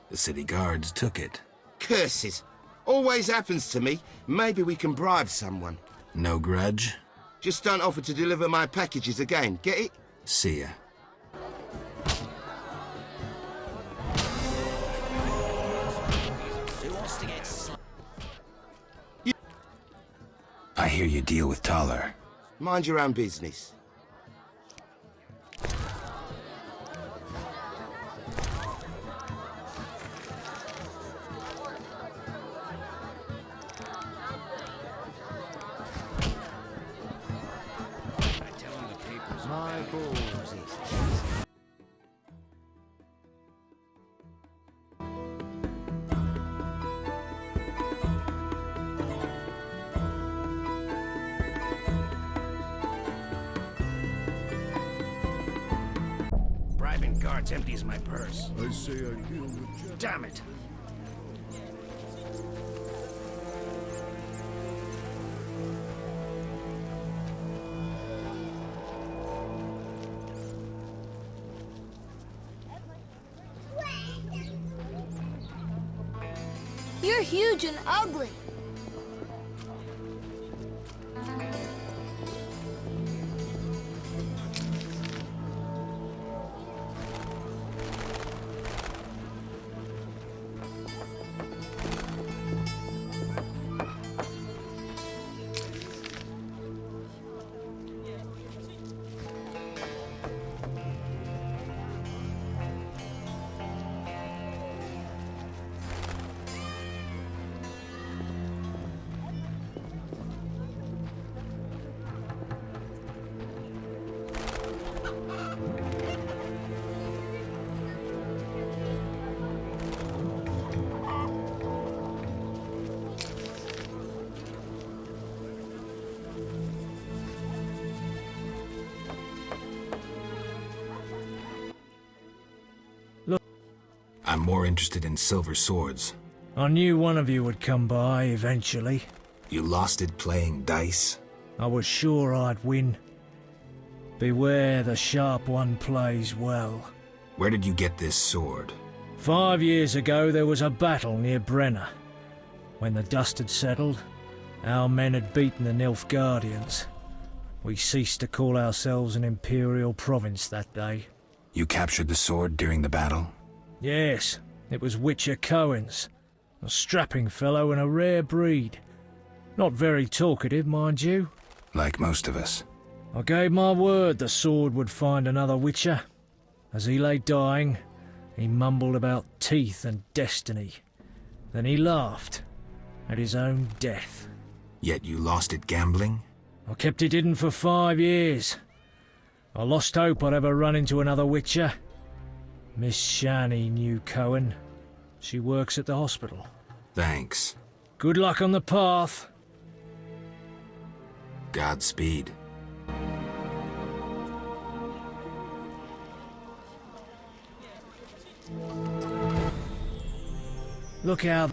The city guards took it. Curses. Always happens to me. Maybe we can bribe someone. No grudge? Just don't offer to deliver my packages again. Get it? See ya. I hear you deal with Toller. Mind your own business. My balls is bribing guards empties my purse. I say I deal with... Damn it! You're huge and ugly. I'm more interested in silver swords. I knew one of you would come by eventually. You lost it playing dice? I was sure I'd win. Beware the sharp one plays well. Where did you get this sword? 5 years ago there was a battle near Brenna. When the dust had settled, our men had beaten the Nilfgaardians. We ceased to call ourselves an imperial province that day. You captured the sword during the battle? Yes, it was Witcher Cohen's. A strapping fellow and a rare breed. Not very talkative, mind you. Like most of us. I gave my word the sword would find another Witcher. As he lay dying, he mumbled about teeth and destiny. Then he laughed at his own death. Yet you lost it gambling? I kept it hidden for 5 years. I lost hope I'd ever run into another Witcher. Miss Shani knew Cohen. She works at the hospital. Thanks. Good luck on the path. Godspeed. Look out.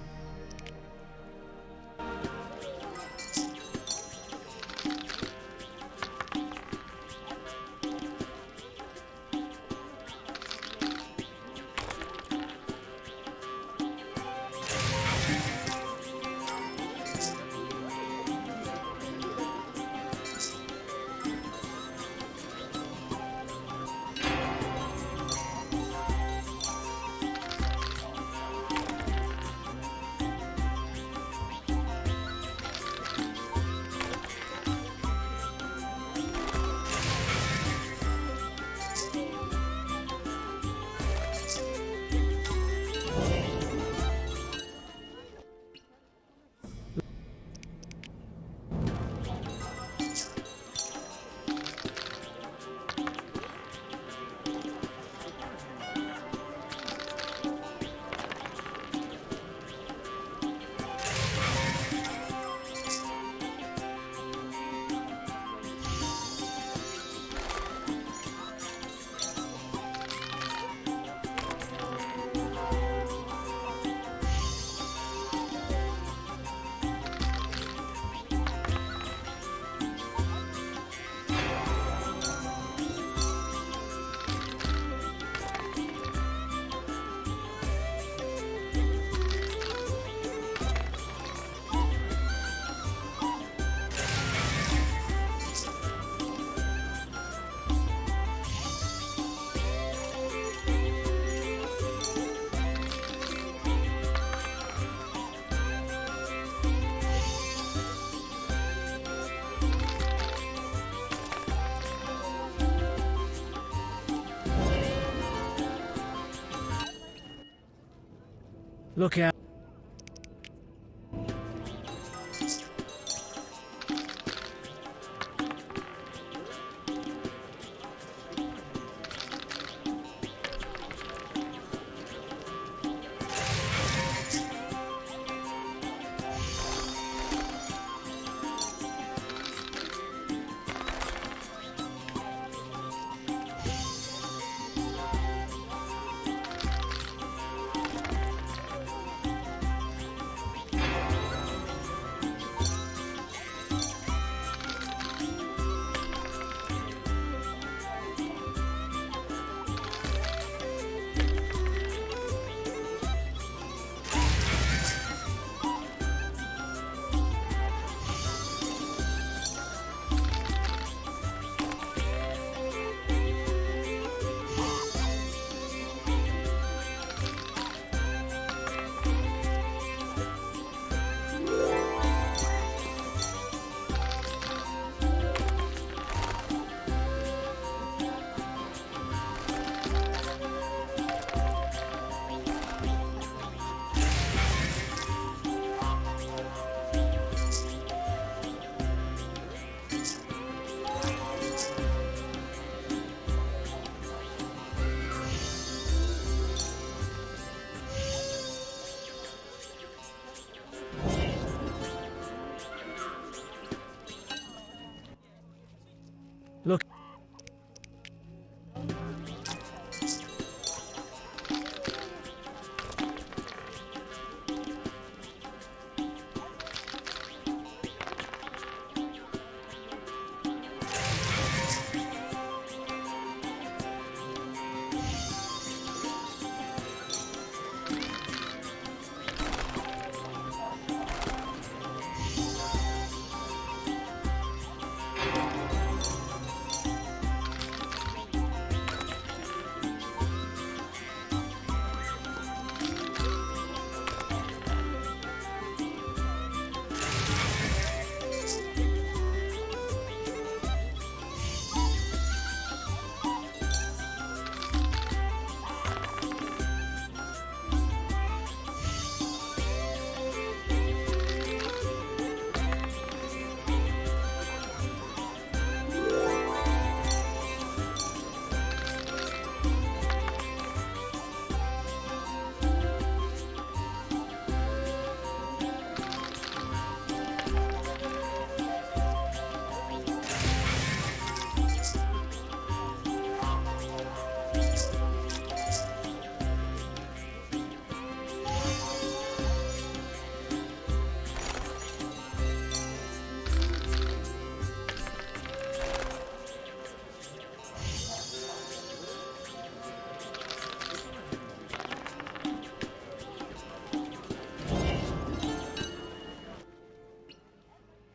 Look out.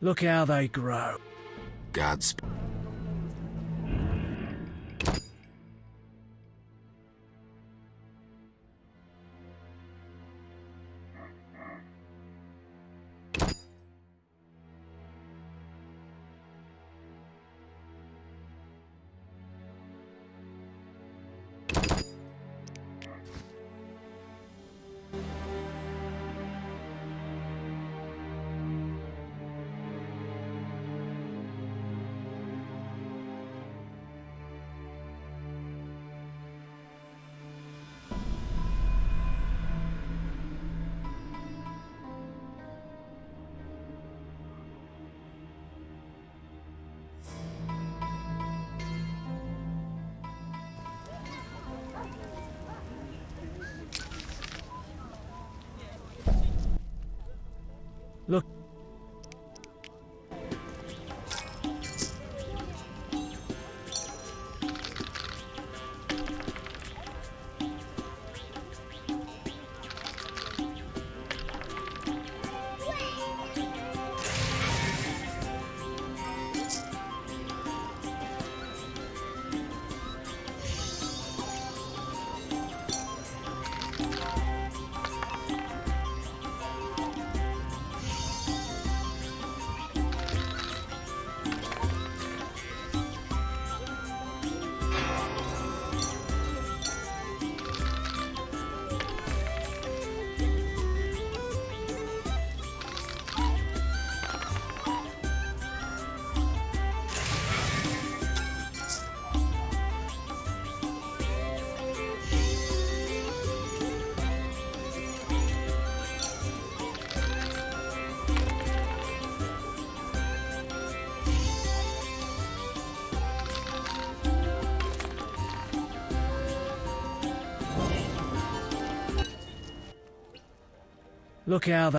Look how they grow. Godspeed. Look. Look how they...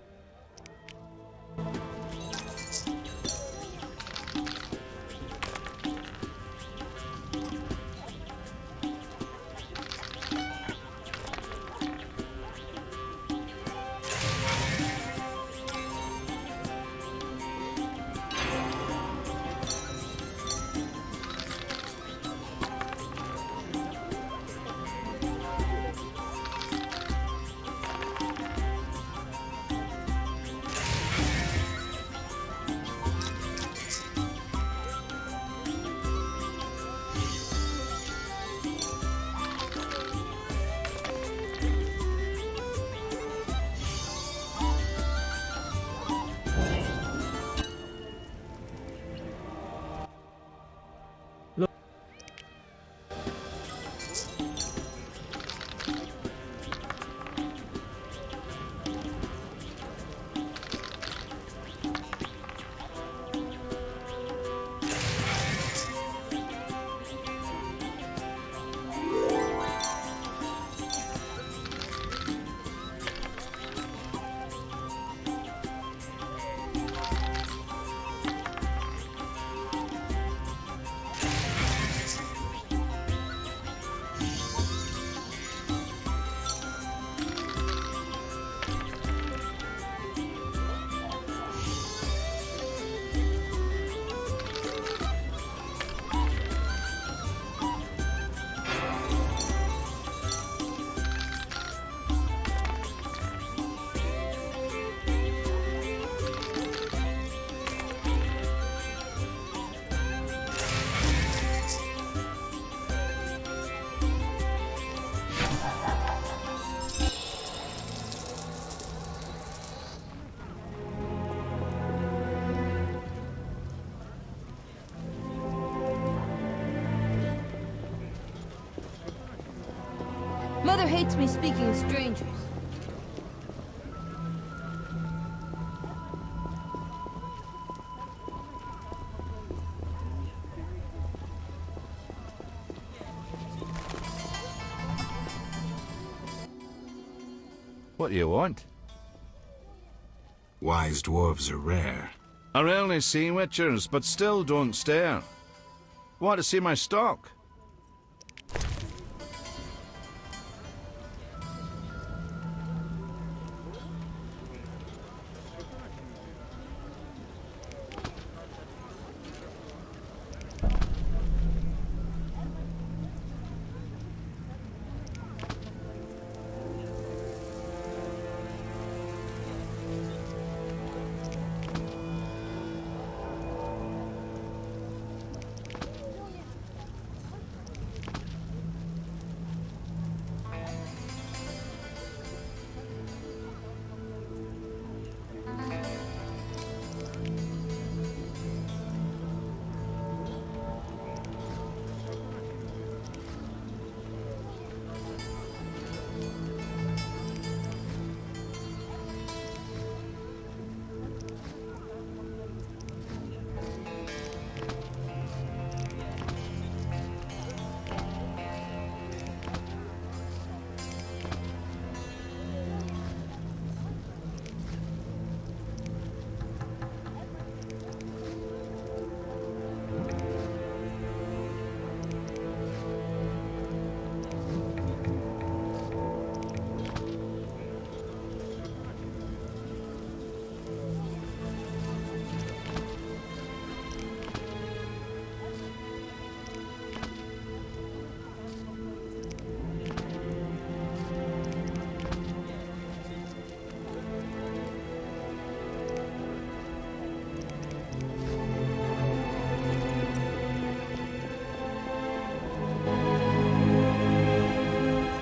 Mother hates me speaking to strangers. What do you want? Wise dwarves are rare. Are only sea witchers, but still don't stare. Want to see my stock?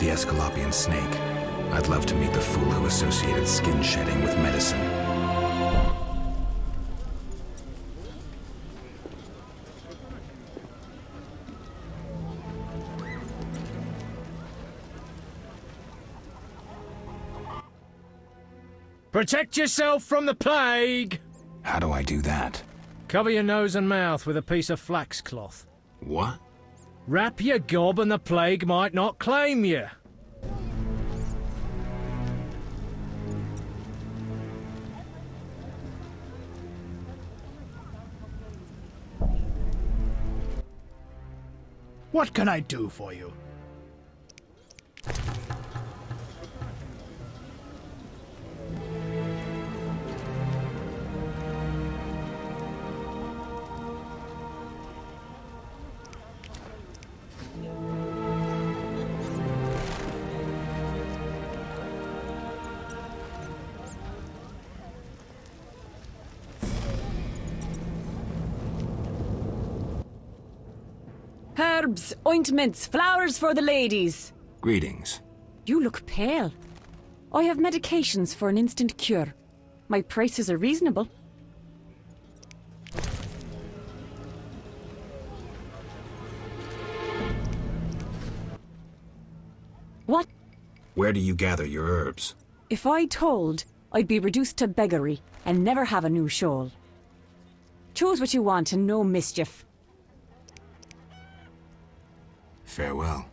the Escalopian snake. I'd love to meet the fool who associated skin shedding with medicine. Protect yourself from the plague! How do I do that? Cover your nose and mouth with a piece of flax cloth. What? Wrap your gob and the plague might not claim you. What can I do for you? Herbs, ointments, flowers for the ladies. Greetings. You look pale. I have medications for an instant cure. My prices are reasonable. What? Where do you gather your herbs? If I told, I'd be reduced to beggary and never have a new shawl. Choose what you want and no mischief. Farewell.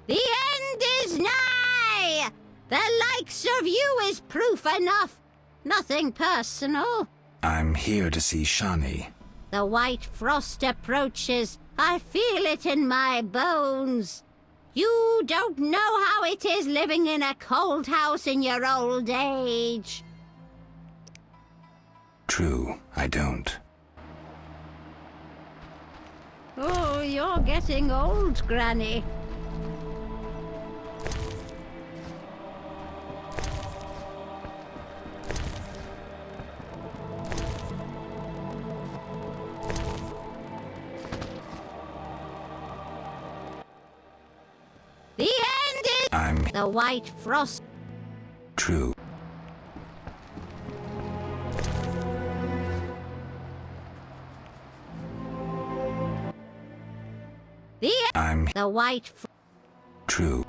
The end is nigh! The likes of you is proof enough. Nothing personal. I'm here to see Shani. The white frost approaches. I feel it in my bones. You don't know how it is living in a cold house in your old age. True, I don't. Oh, you're getting old, Granny. The end is... The white frost... True. The white... True.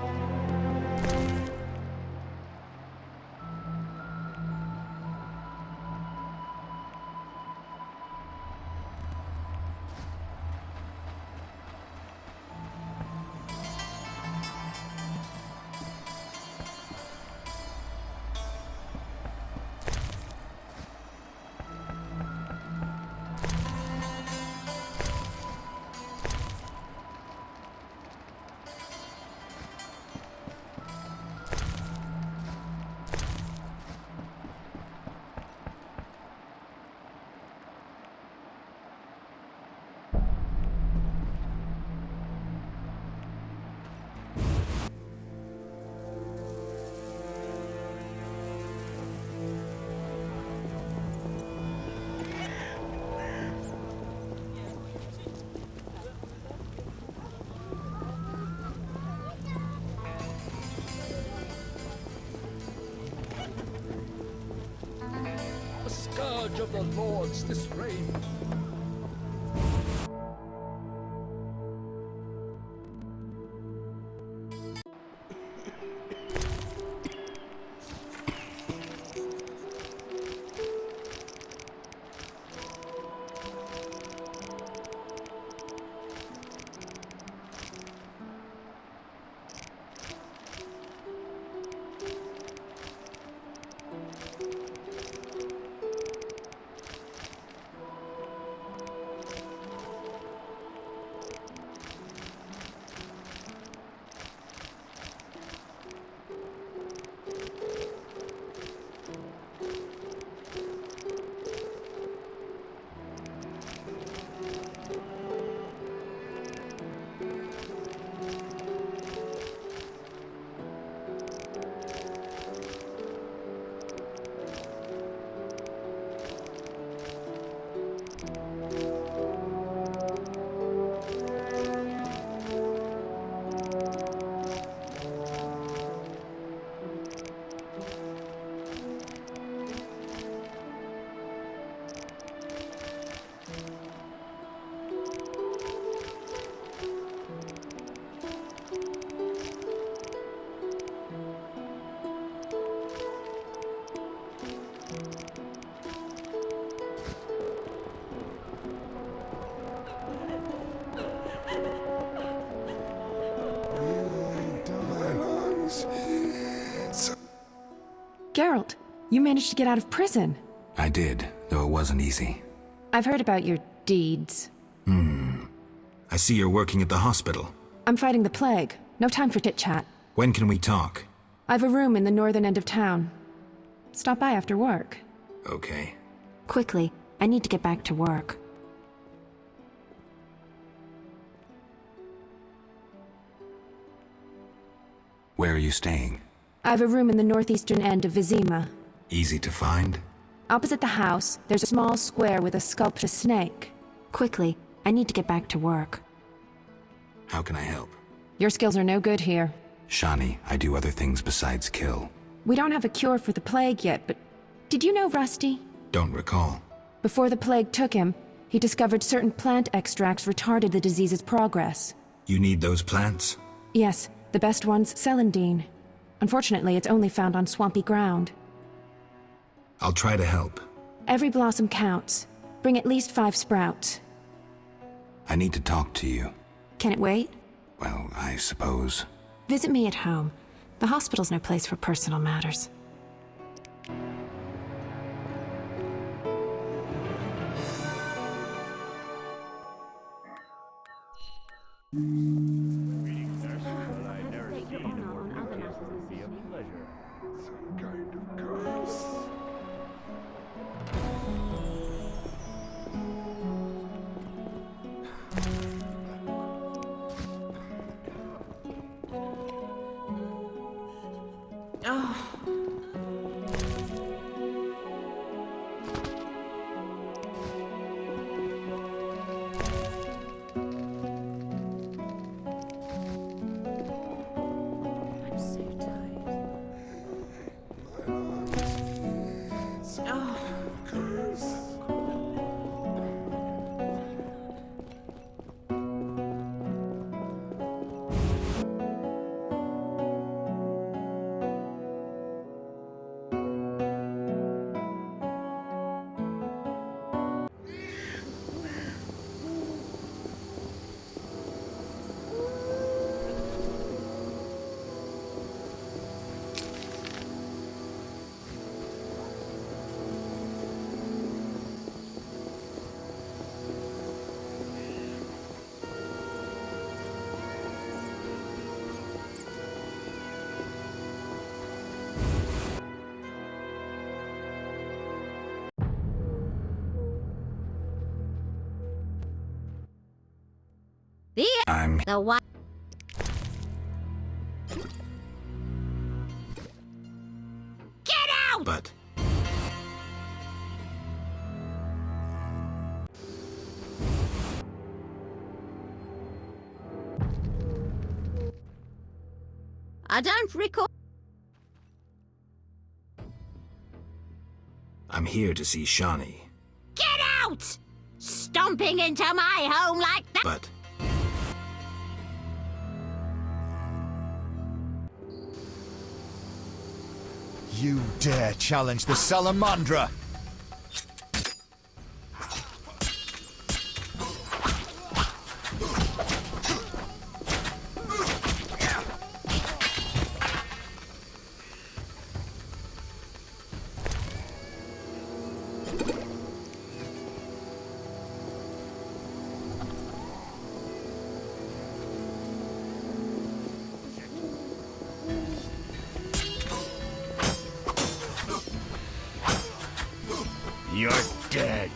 The scourge of the Lord's this reign. Geralt, you managed to get out of prison. I did, though it wasn't easy. I've heard about your deeds. I see you're working at the hospital. I'm fighting the plague. No time for chit-chat. When can we talk? I've a room in the northern end of town. Stop by after work. Okay. Quickly, I need to get back to work. Where are you staying? I have a room in the northeastern end of Vizima. Easy to find? Opposite the house, there's a small square with a sculpted snake. Quickly, I need to get back to work. How can I help? Your skills are no good here. Shani, I do other things besides kill. We don't have a cure for the plague yet, but did you know Rusty? Don't recall. Before the plague took him, he discovered certain plant extracts retarded the disease's progress. You need those plants? Yes, the best one's celandine. Unfortunately, it's only found on swampy ground. I'll try to help. Every blossom counts. Bring at least 5 sprouts. I need to talk to you. Can it wait? Well, I suppose. Visit me at home. The hospital's no place for personal matters. The one. Get out! But... I don't recall. I'm here to see Shani. Get out! Stomping into my home like that. But... You dare challenge the Salamandra! You're dead.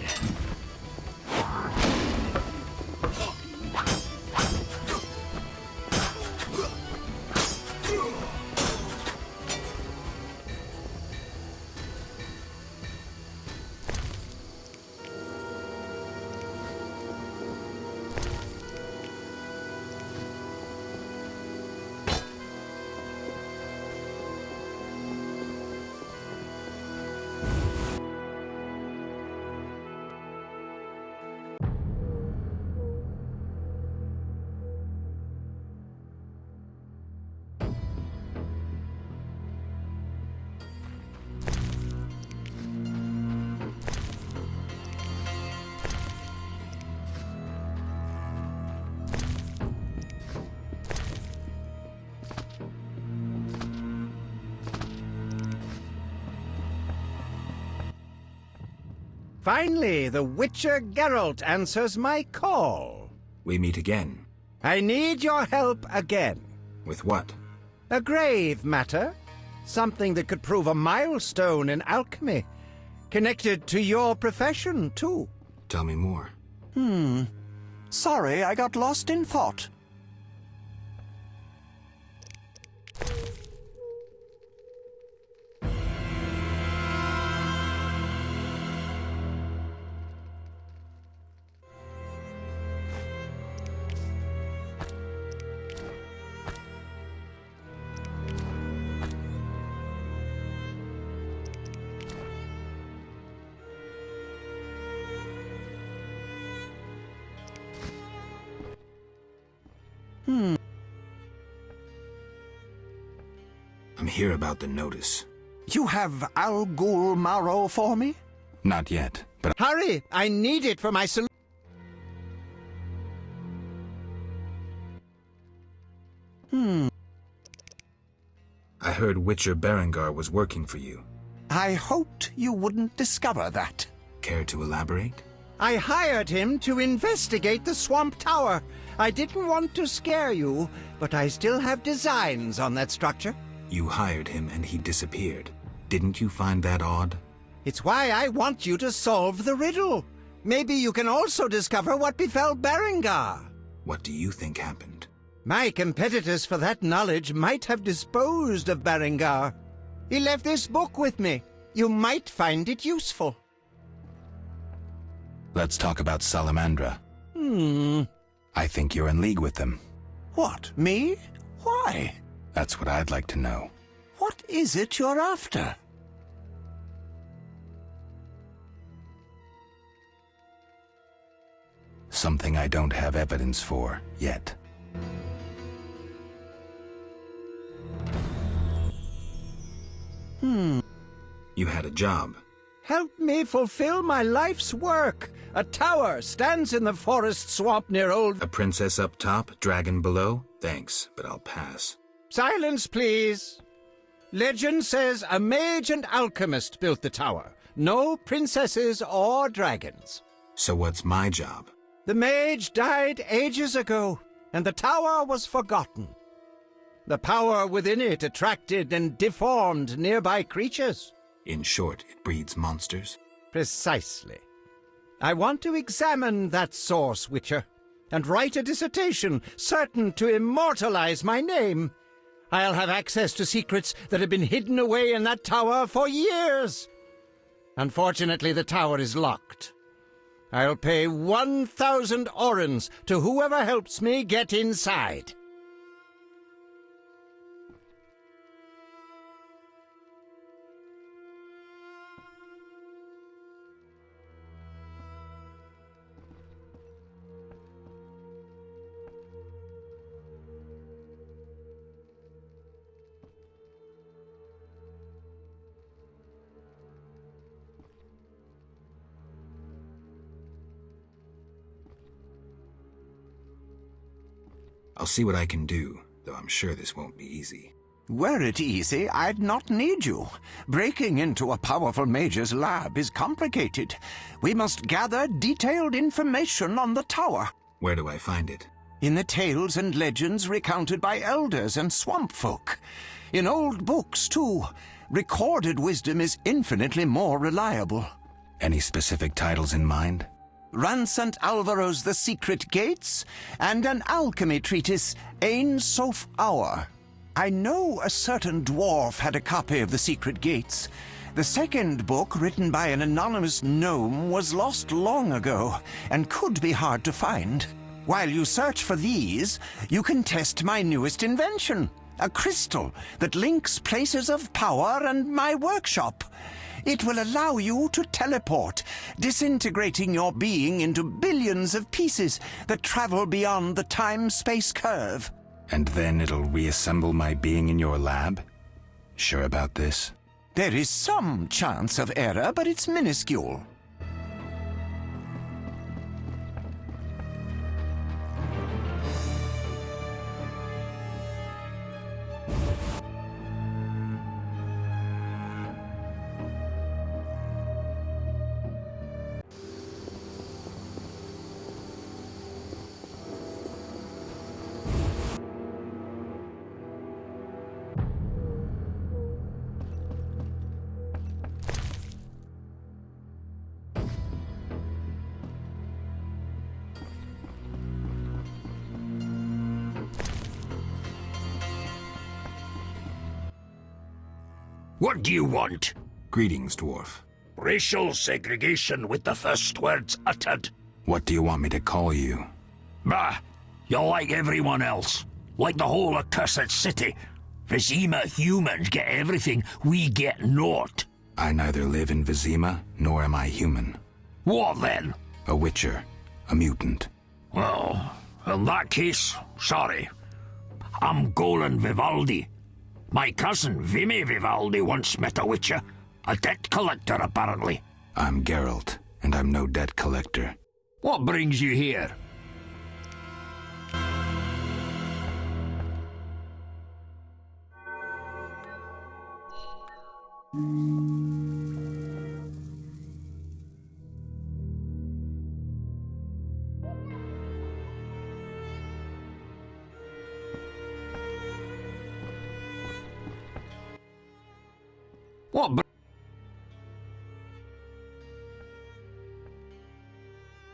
Finally, the Witcher Geralt answers my call. We meet again. I need your help again. With what? A grave matter. Something that could prove a milestone in alchemy. Connected to your profession, too. Tell me more. Sorry, I got lost in thought. I'm here about the notice. You have Al Ghul Marrow for me? Not yet, but... Hurry! I need it for my solution. I heard Witcher Berengar was working for you. I hoped you wouldn't discover that. Care to elaborate? I hired him to investigate the Swamp Tower. I didn't want to scare you, but I still have designs on that structure. You hired him and he disappeared. Didn't you find that odd? It's why I want you to solve the riddle. Maybe you can also discover what befell Berengar. What do you think happened? My competitors for that knowledge might have disposed of Berengar. He left this book with me. You might find it useful. Let's talk about Salamandra. I think you're in league with them. What, me? Why? That's what I'd like to know. What is it you're after? Something I don't have evidence for yet. You had a job. Help me fulfill my life's work. A tower stands in the forest swamp near Old... A princess up top, dragon below? Thanks, but I'll pass. Silence, please. Legend says a mage and alchemist built the tower. No princesses or dragons. So what's my job? The mage died ages ago, and the tower was forgotten. The power within it attracted and deformed nearby creatures. In short, it breeds monsters? Precisely. I want to examine that source, Witcher, and write a dissertation certain to immortalize my name. I'll have access to secrets that have been hidden away in that tower for years. Unfortunately, the tower is locked. I'll pay 1,000 orens to whoever helps me get inside. I'll see what I can do, though I'm sure this won't be easy. Were it easy, I'd not need you. Breaking into a powerful mage's lab is complicated. We must gather detailed information on the tower. Where do I find it? In the tales and legends recounted by elders and swamp folk. In old books, too. Recorded wisdom is infinitely more reliable. Any specific titles in mind? Ransant Alvaro's The Secret Gates, and an alchemy treatise, Ain Soph Hour. I know a certain dwarf had a copy of The Secret Gates. The second book, written by an anonymous gnome, was lost long ago, and could be hard to find. While you search for these, you can test my newest invention, a crystal that links places of power and my workshop. It will allow you to teleport, disintegrating your being into billions of pieces that travel beyond the time-space curve. And then it'll reassemble my being in your lab? Sure about this? There is some chance of error, but it's minuscule. What do you want? Greetings, dwarf. Racial segregation with the first words uttered. What do you want me to call you? Bah, you're like everyone else. Like the whole accursed city. Vizima humans get everything, we get naught. I neither live in Vizima, nor am I human. What then? A witcher. A mutant. Well, in that case, sorry. I'm Golan Vivaldi. My cousin Vimy Vivaldi once met a witcher. A debt collector, apparently. I'm Geralt, and I'm no debt collector. What brings you here?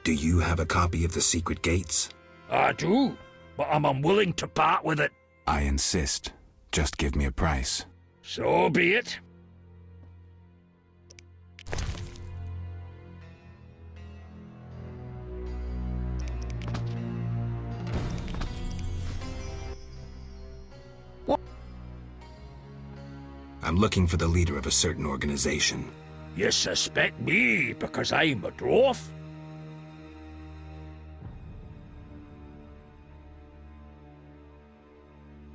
Do you have a copy of the secret gates? I do, but I'm unwilling to part with it. I insist. Just give me a price. So be it. I'm looking for the leader of a certain organization. You suspect me because I'm a dwarf?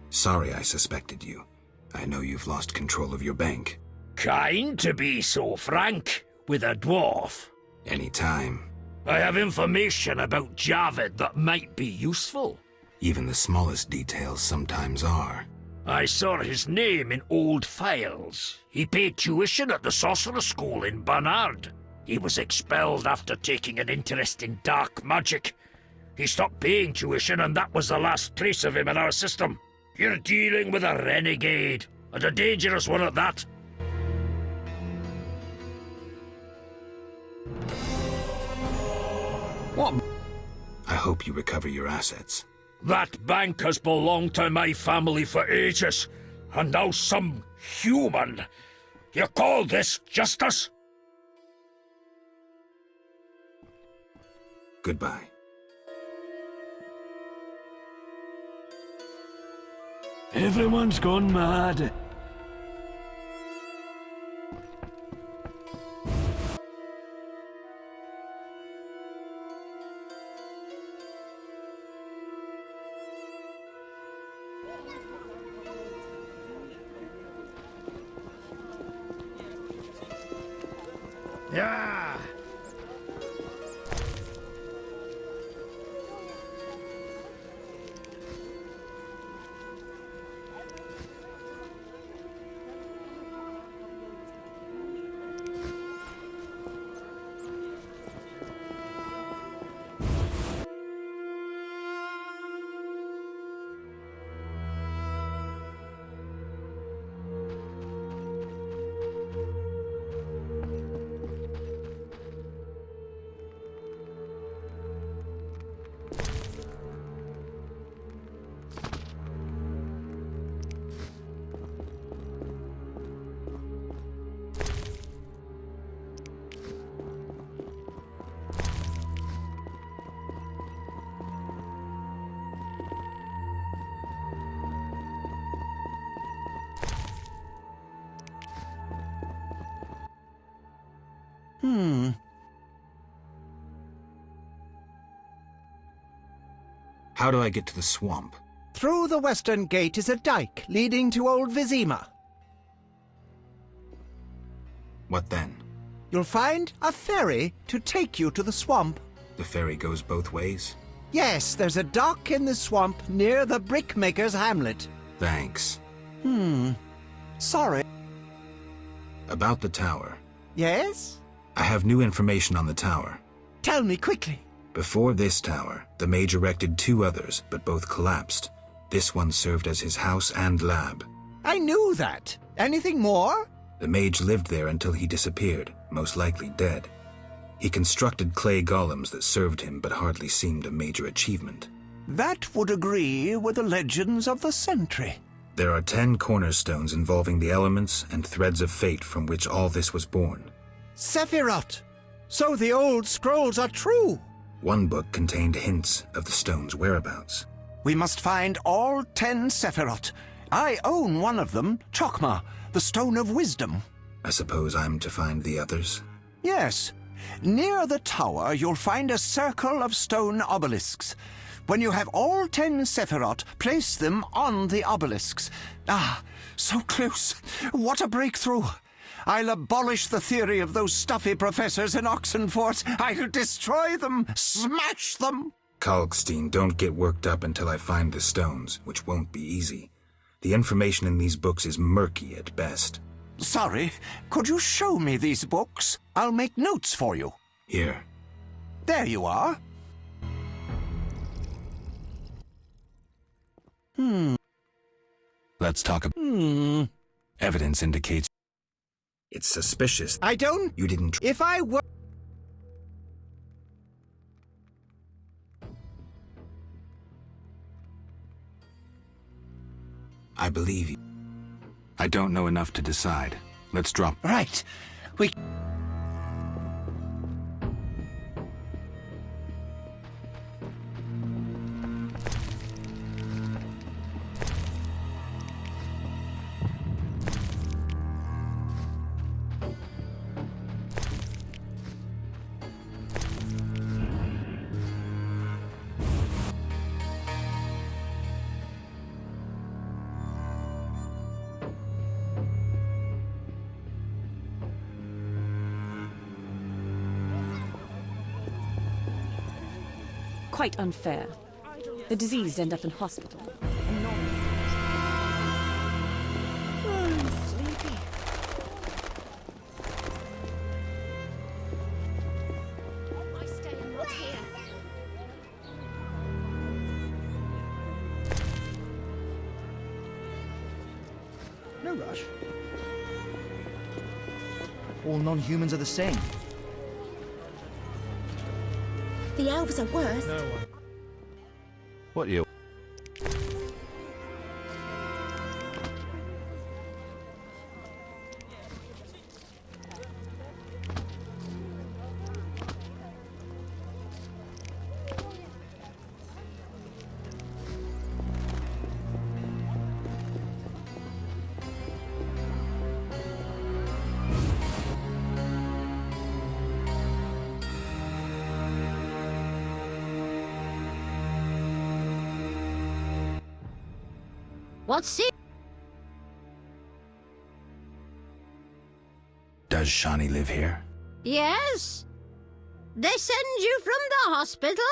Sorry I suspected you. I know you've lost control of your bank. Kind to be so frank with a dwarf. Anytime. I have information about Javid that might be useful. Even the smallest details sometimes are. I saw his name in old files. He paid tuition at the sorcerer school in Barnard. He was expelled after taking an interest in dark magic. He stopped paying tuition, and that was the last trace of him in our system. You're dealing with a renegade, and a dangerous one at that. What? I hope you recover your assets. That bank has belonged to my family for ages, and now some human. You call this justice? Goodbye. Everyone's gone mad. Yeah. How do I get to the swamp? Through the western gate is a dike leading to Old Vizima. What then? You'll find a ferry to take you to the swamp. The ferry goes both ways? Yes, there's a dock in the swamp near the brickmaker's hamlet. Thanks. Sorry. About the tower. Yes? I have new information on the tower. Tell me quickly. Before this tower, the mage erected 2 others, but both collapsed. This one served as his house and lab. I knew that. Anything more? The mage lived there until he disappeared, most likely dead. He constructed clay golems that served him but hardly seemed a major achievement. That would agree with the legends of the Sentry. There are 10 cornerstones involving the elements and threads of fate from which all this was born. Sephiroth! So the old scrolls are true! One book contained hints of the stone's whereabouts. We must find all 10 Sephiroth. I own one of them, Chokmah, the Stone of Wisdom. I suppose I'm to find the others? Yes. Near the tower, you'll find a circle of stone obelisks. When you have all 10 Sephiroth, place them on the obelisks. Ah, so close. What a breakthrough. I'll abolish the theory of those stuffy professors in Oxenfort. I'll destroy them, smash them. Kalkstein, don't get worked up until I find the stones, which won't be easy. The information in these books is murky at best. Sorry, could you show me these books? I'll make notes for you. Here. There you are. Let's talk about... Evidence indicates... It's suspicious. I don't... You didn't... If I were... I believe you. I don't know enough to decide. Let's drop... Right. We... Quite unfair. The diseased end up in hospital. Sleepy. Why stay and not here? No rush. All non-humans are the same. The elves are worse. No one. What you... What's it? Does Shani live here? Yes? They send you from the hospital?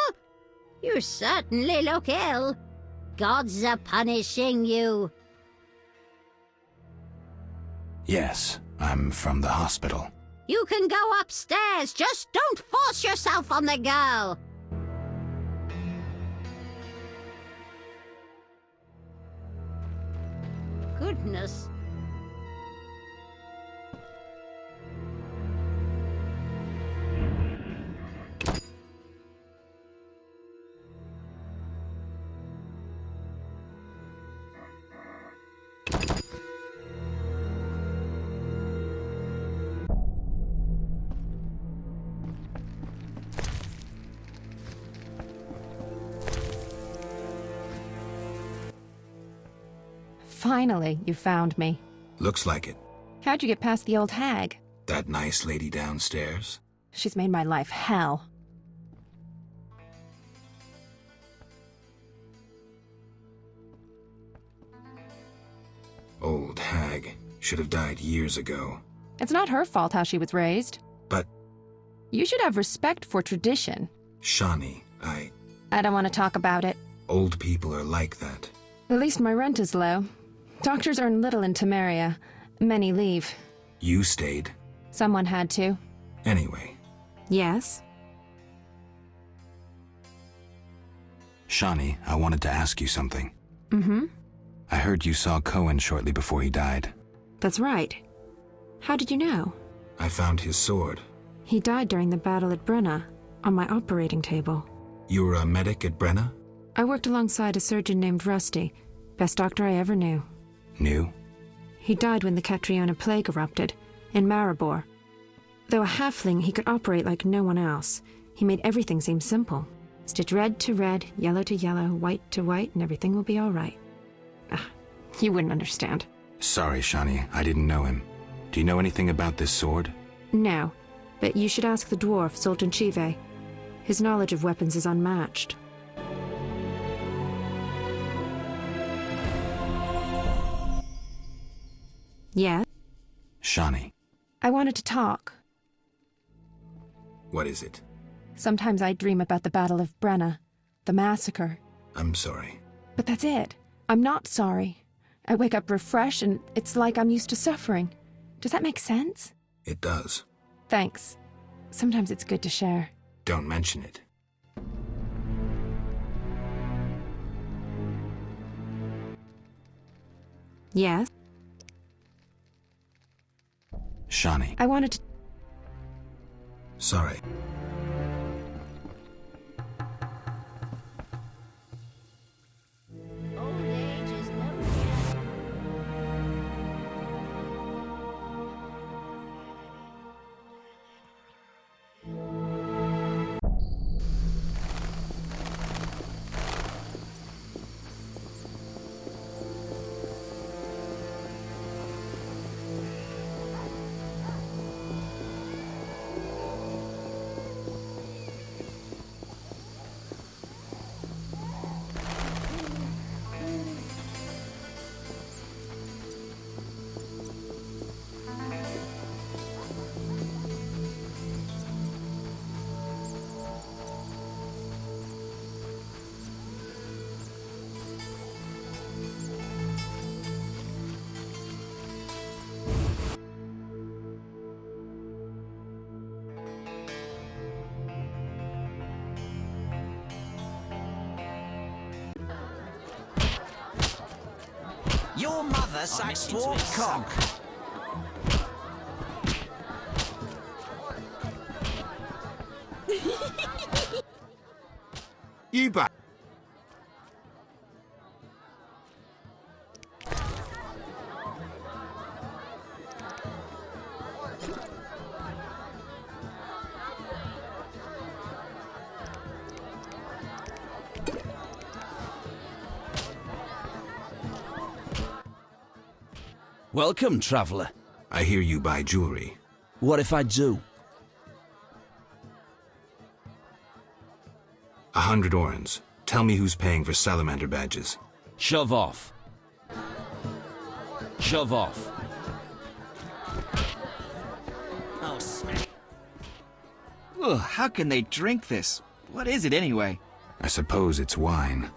You certainly look ill. Gods are punishing you. Yes, I'm from the hospital. You can go upstairs. Just don't force yourself on the girl. Goodness. Finally, you found me. Looks like it. How'd you get past the old hag? That nice lady downstairs? She's made my life hell. Old hag. Should have died years ago. It's not her fault how she was raised. But... You should have respect for tradition. Shani, I don't want to talk about it. Old people are like that. At least my rent is low. Doctors earn little in Temeria. Many leave. You stayed. Someone had to. Anyway. Yes? Shani, I wanted to ask you something. Mm-hmm. I heard you saw Cohen shortly before he died. That's right. How did you know? I found his sword. He died during the battle at Brenna, on my operating table. You were a medic at Brenna? I worked alongside a surgeon named Rusty. Best doctor I ever knew. New? He died when the Catriona plague erupted, in Maribor. Though a halfling, he could operate like no one else. He made everything seem simple. Stitch red to red, yellow to yellow, white to white, and everything will be all right. You wouldn't understand. Sorry, Shani, I didn't know him. Do you know anything about this sword? No, but you should ask the dwarf, Sultan Chive. His knowledge of weapons is unmatched. Yes? Shani, I wanted to talk. what is it? Sometimes I dream about the Battle of Brenna, the massacre. I'm sorry. But that's it. I'm not sorry. I wake up refreshed and it's like I'm used to suffering. Does that make sense? It does. Thanks. Sometimes it's good to share. Don't mention it. Yes? Shani, I wanted to... sorry. Your mother sucks dwarf cock. You back. Welcome, traveller. I hear you buy jewelry. What if I do? 100 orens. Tell me who's paying for salamander badges. Shove off. Shove off. Oh, smack. Ugh, how can they drink this? What is it anyway? I suppose it's wine.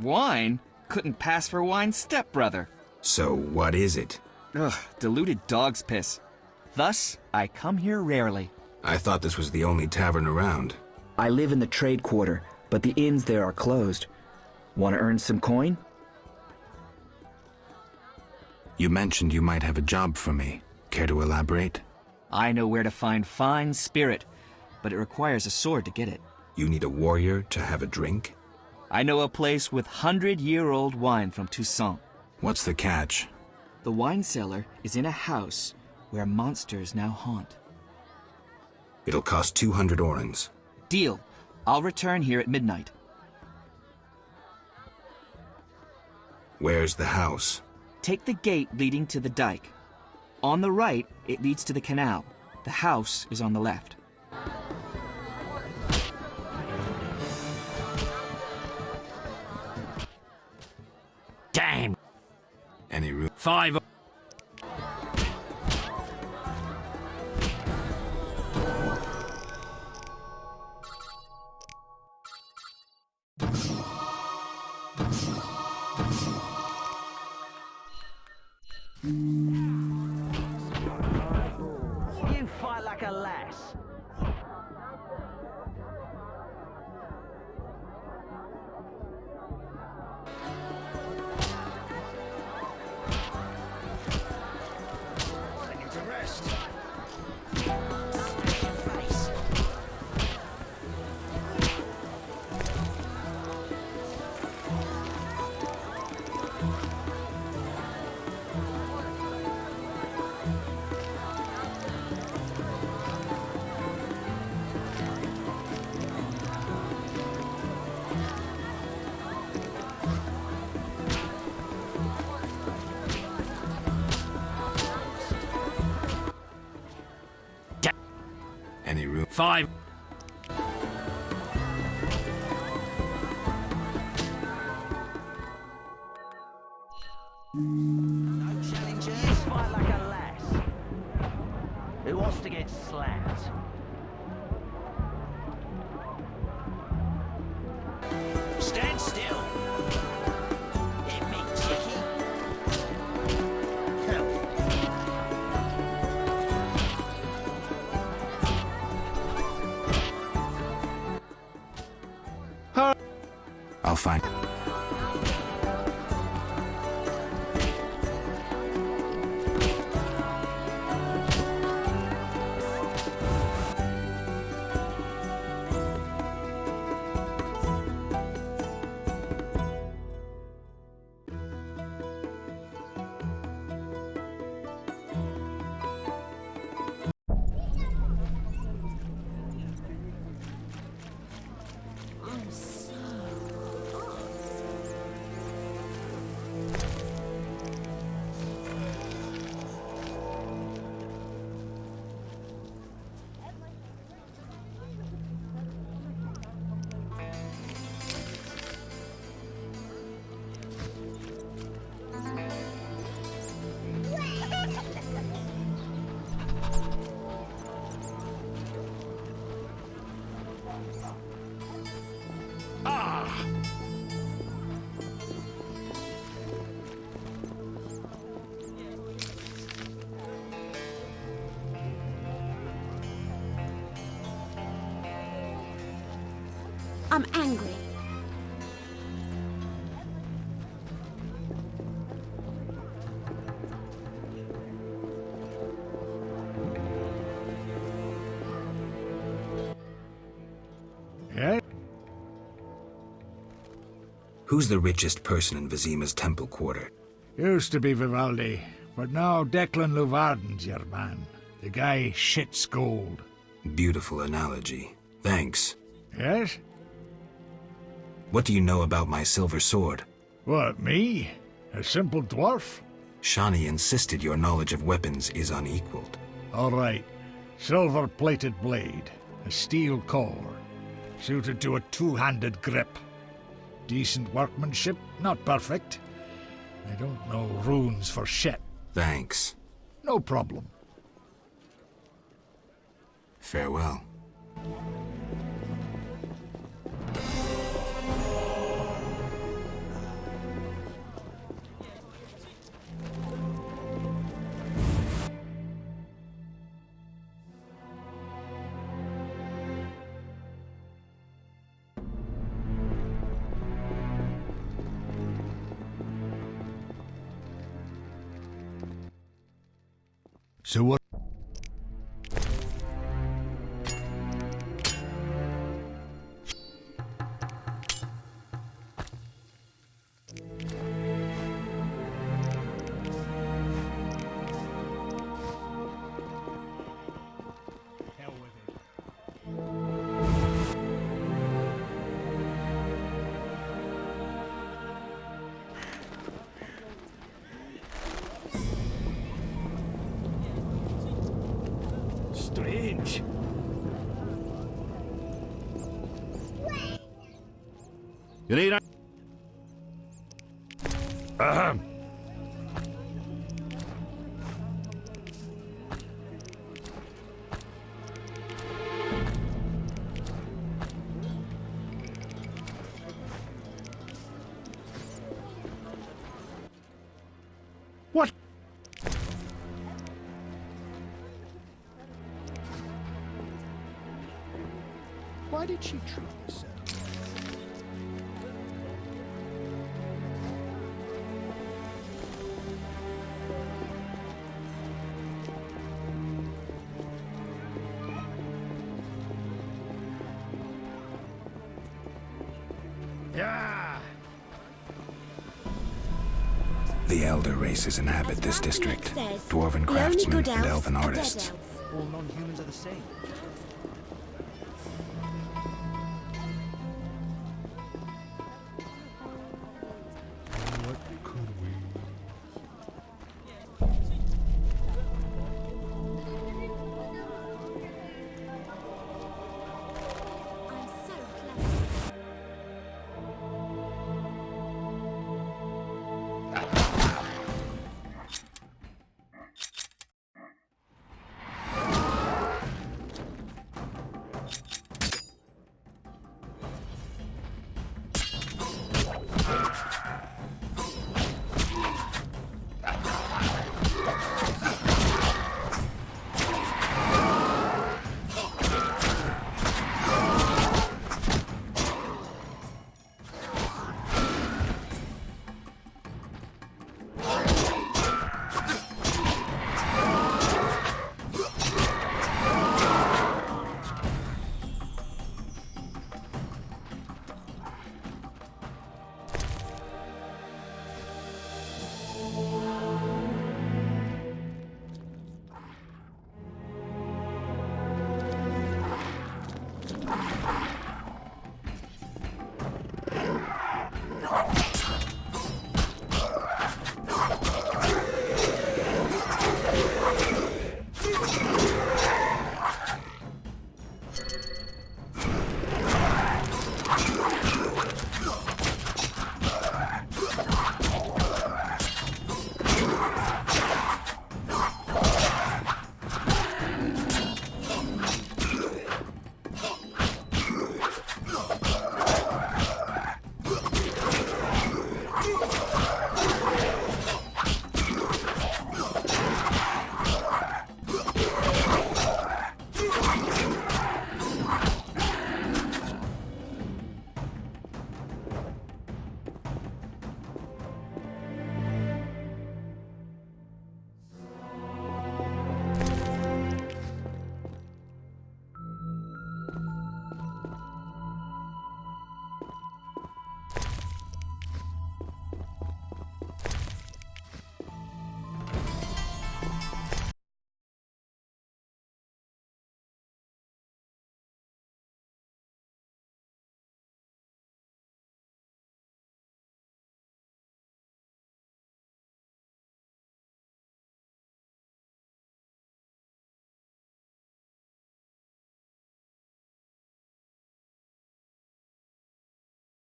Wine? Couldn't pass for wine, stepbrother. So what is it? Ugh, diluted dog's piss. Thus, I come here rarely. I thought this was the only tavern around. I live in the trade quarter, but the inns there are closed. Want to earn some coin? You mentioned you might have a job for me. Care to elaborate? I know where to find fine spirit, but it requires a sword to get it. You need a warrior to have a drink? I know a place with 100-year-old wine from Toussaint. What's the catch? The wine cellar is in a house where monsters now haunt. It'll cost 200 orens. Deal. I'll return here at midnight. Where's the house? Take the gate leading to the dike. On the right, it leads to the canal. The house is on the left. Damn. Any room? 5. You fight like a lass. To rest. Any room? 5. No challengers. Fight like a lass. Who wants to get slapped? Stand still. Let me check it. I'll find. I'm angry. Yeah? Who's the richest person in Vizima's temple quarter? Used to be Vivaldi, but now Declan Luvarden's your man. The guy shits gold. Beautiful analogy. Thanks. Yes? What do you know about my silver sword? What, me? A simple dwarf? Shani insisted your knowledge of weapons is unequaled. All right. Silver-plated blade. A steel core. Suited to a two-handed grip. Decent workmanship, not perfect. I don't know runes for shit. Thanks. No problem. Farewell. So what? Strange. You need a... What? Why did she treat me so? Yeah. The elder races inhabit this district. Dwarven craftsmen and elven artists. All non-humans are the same.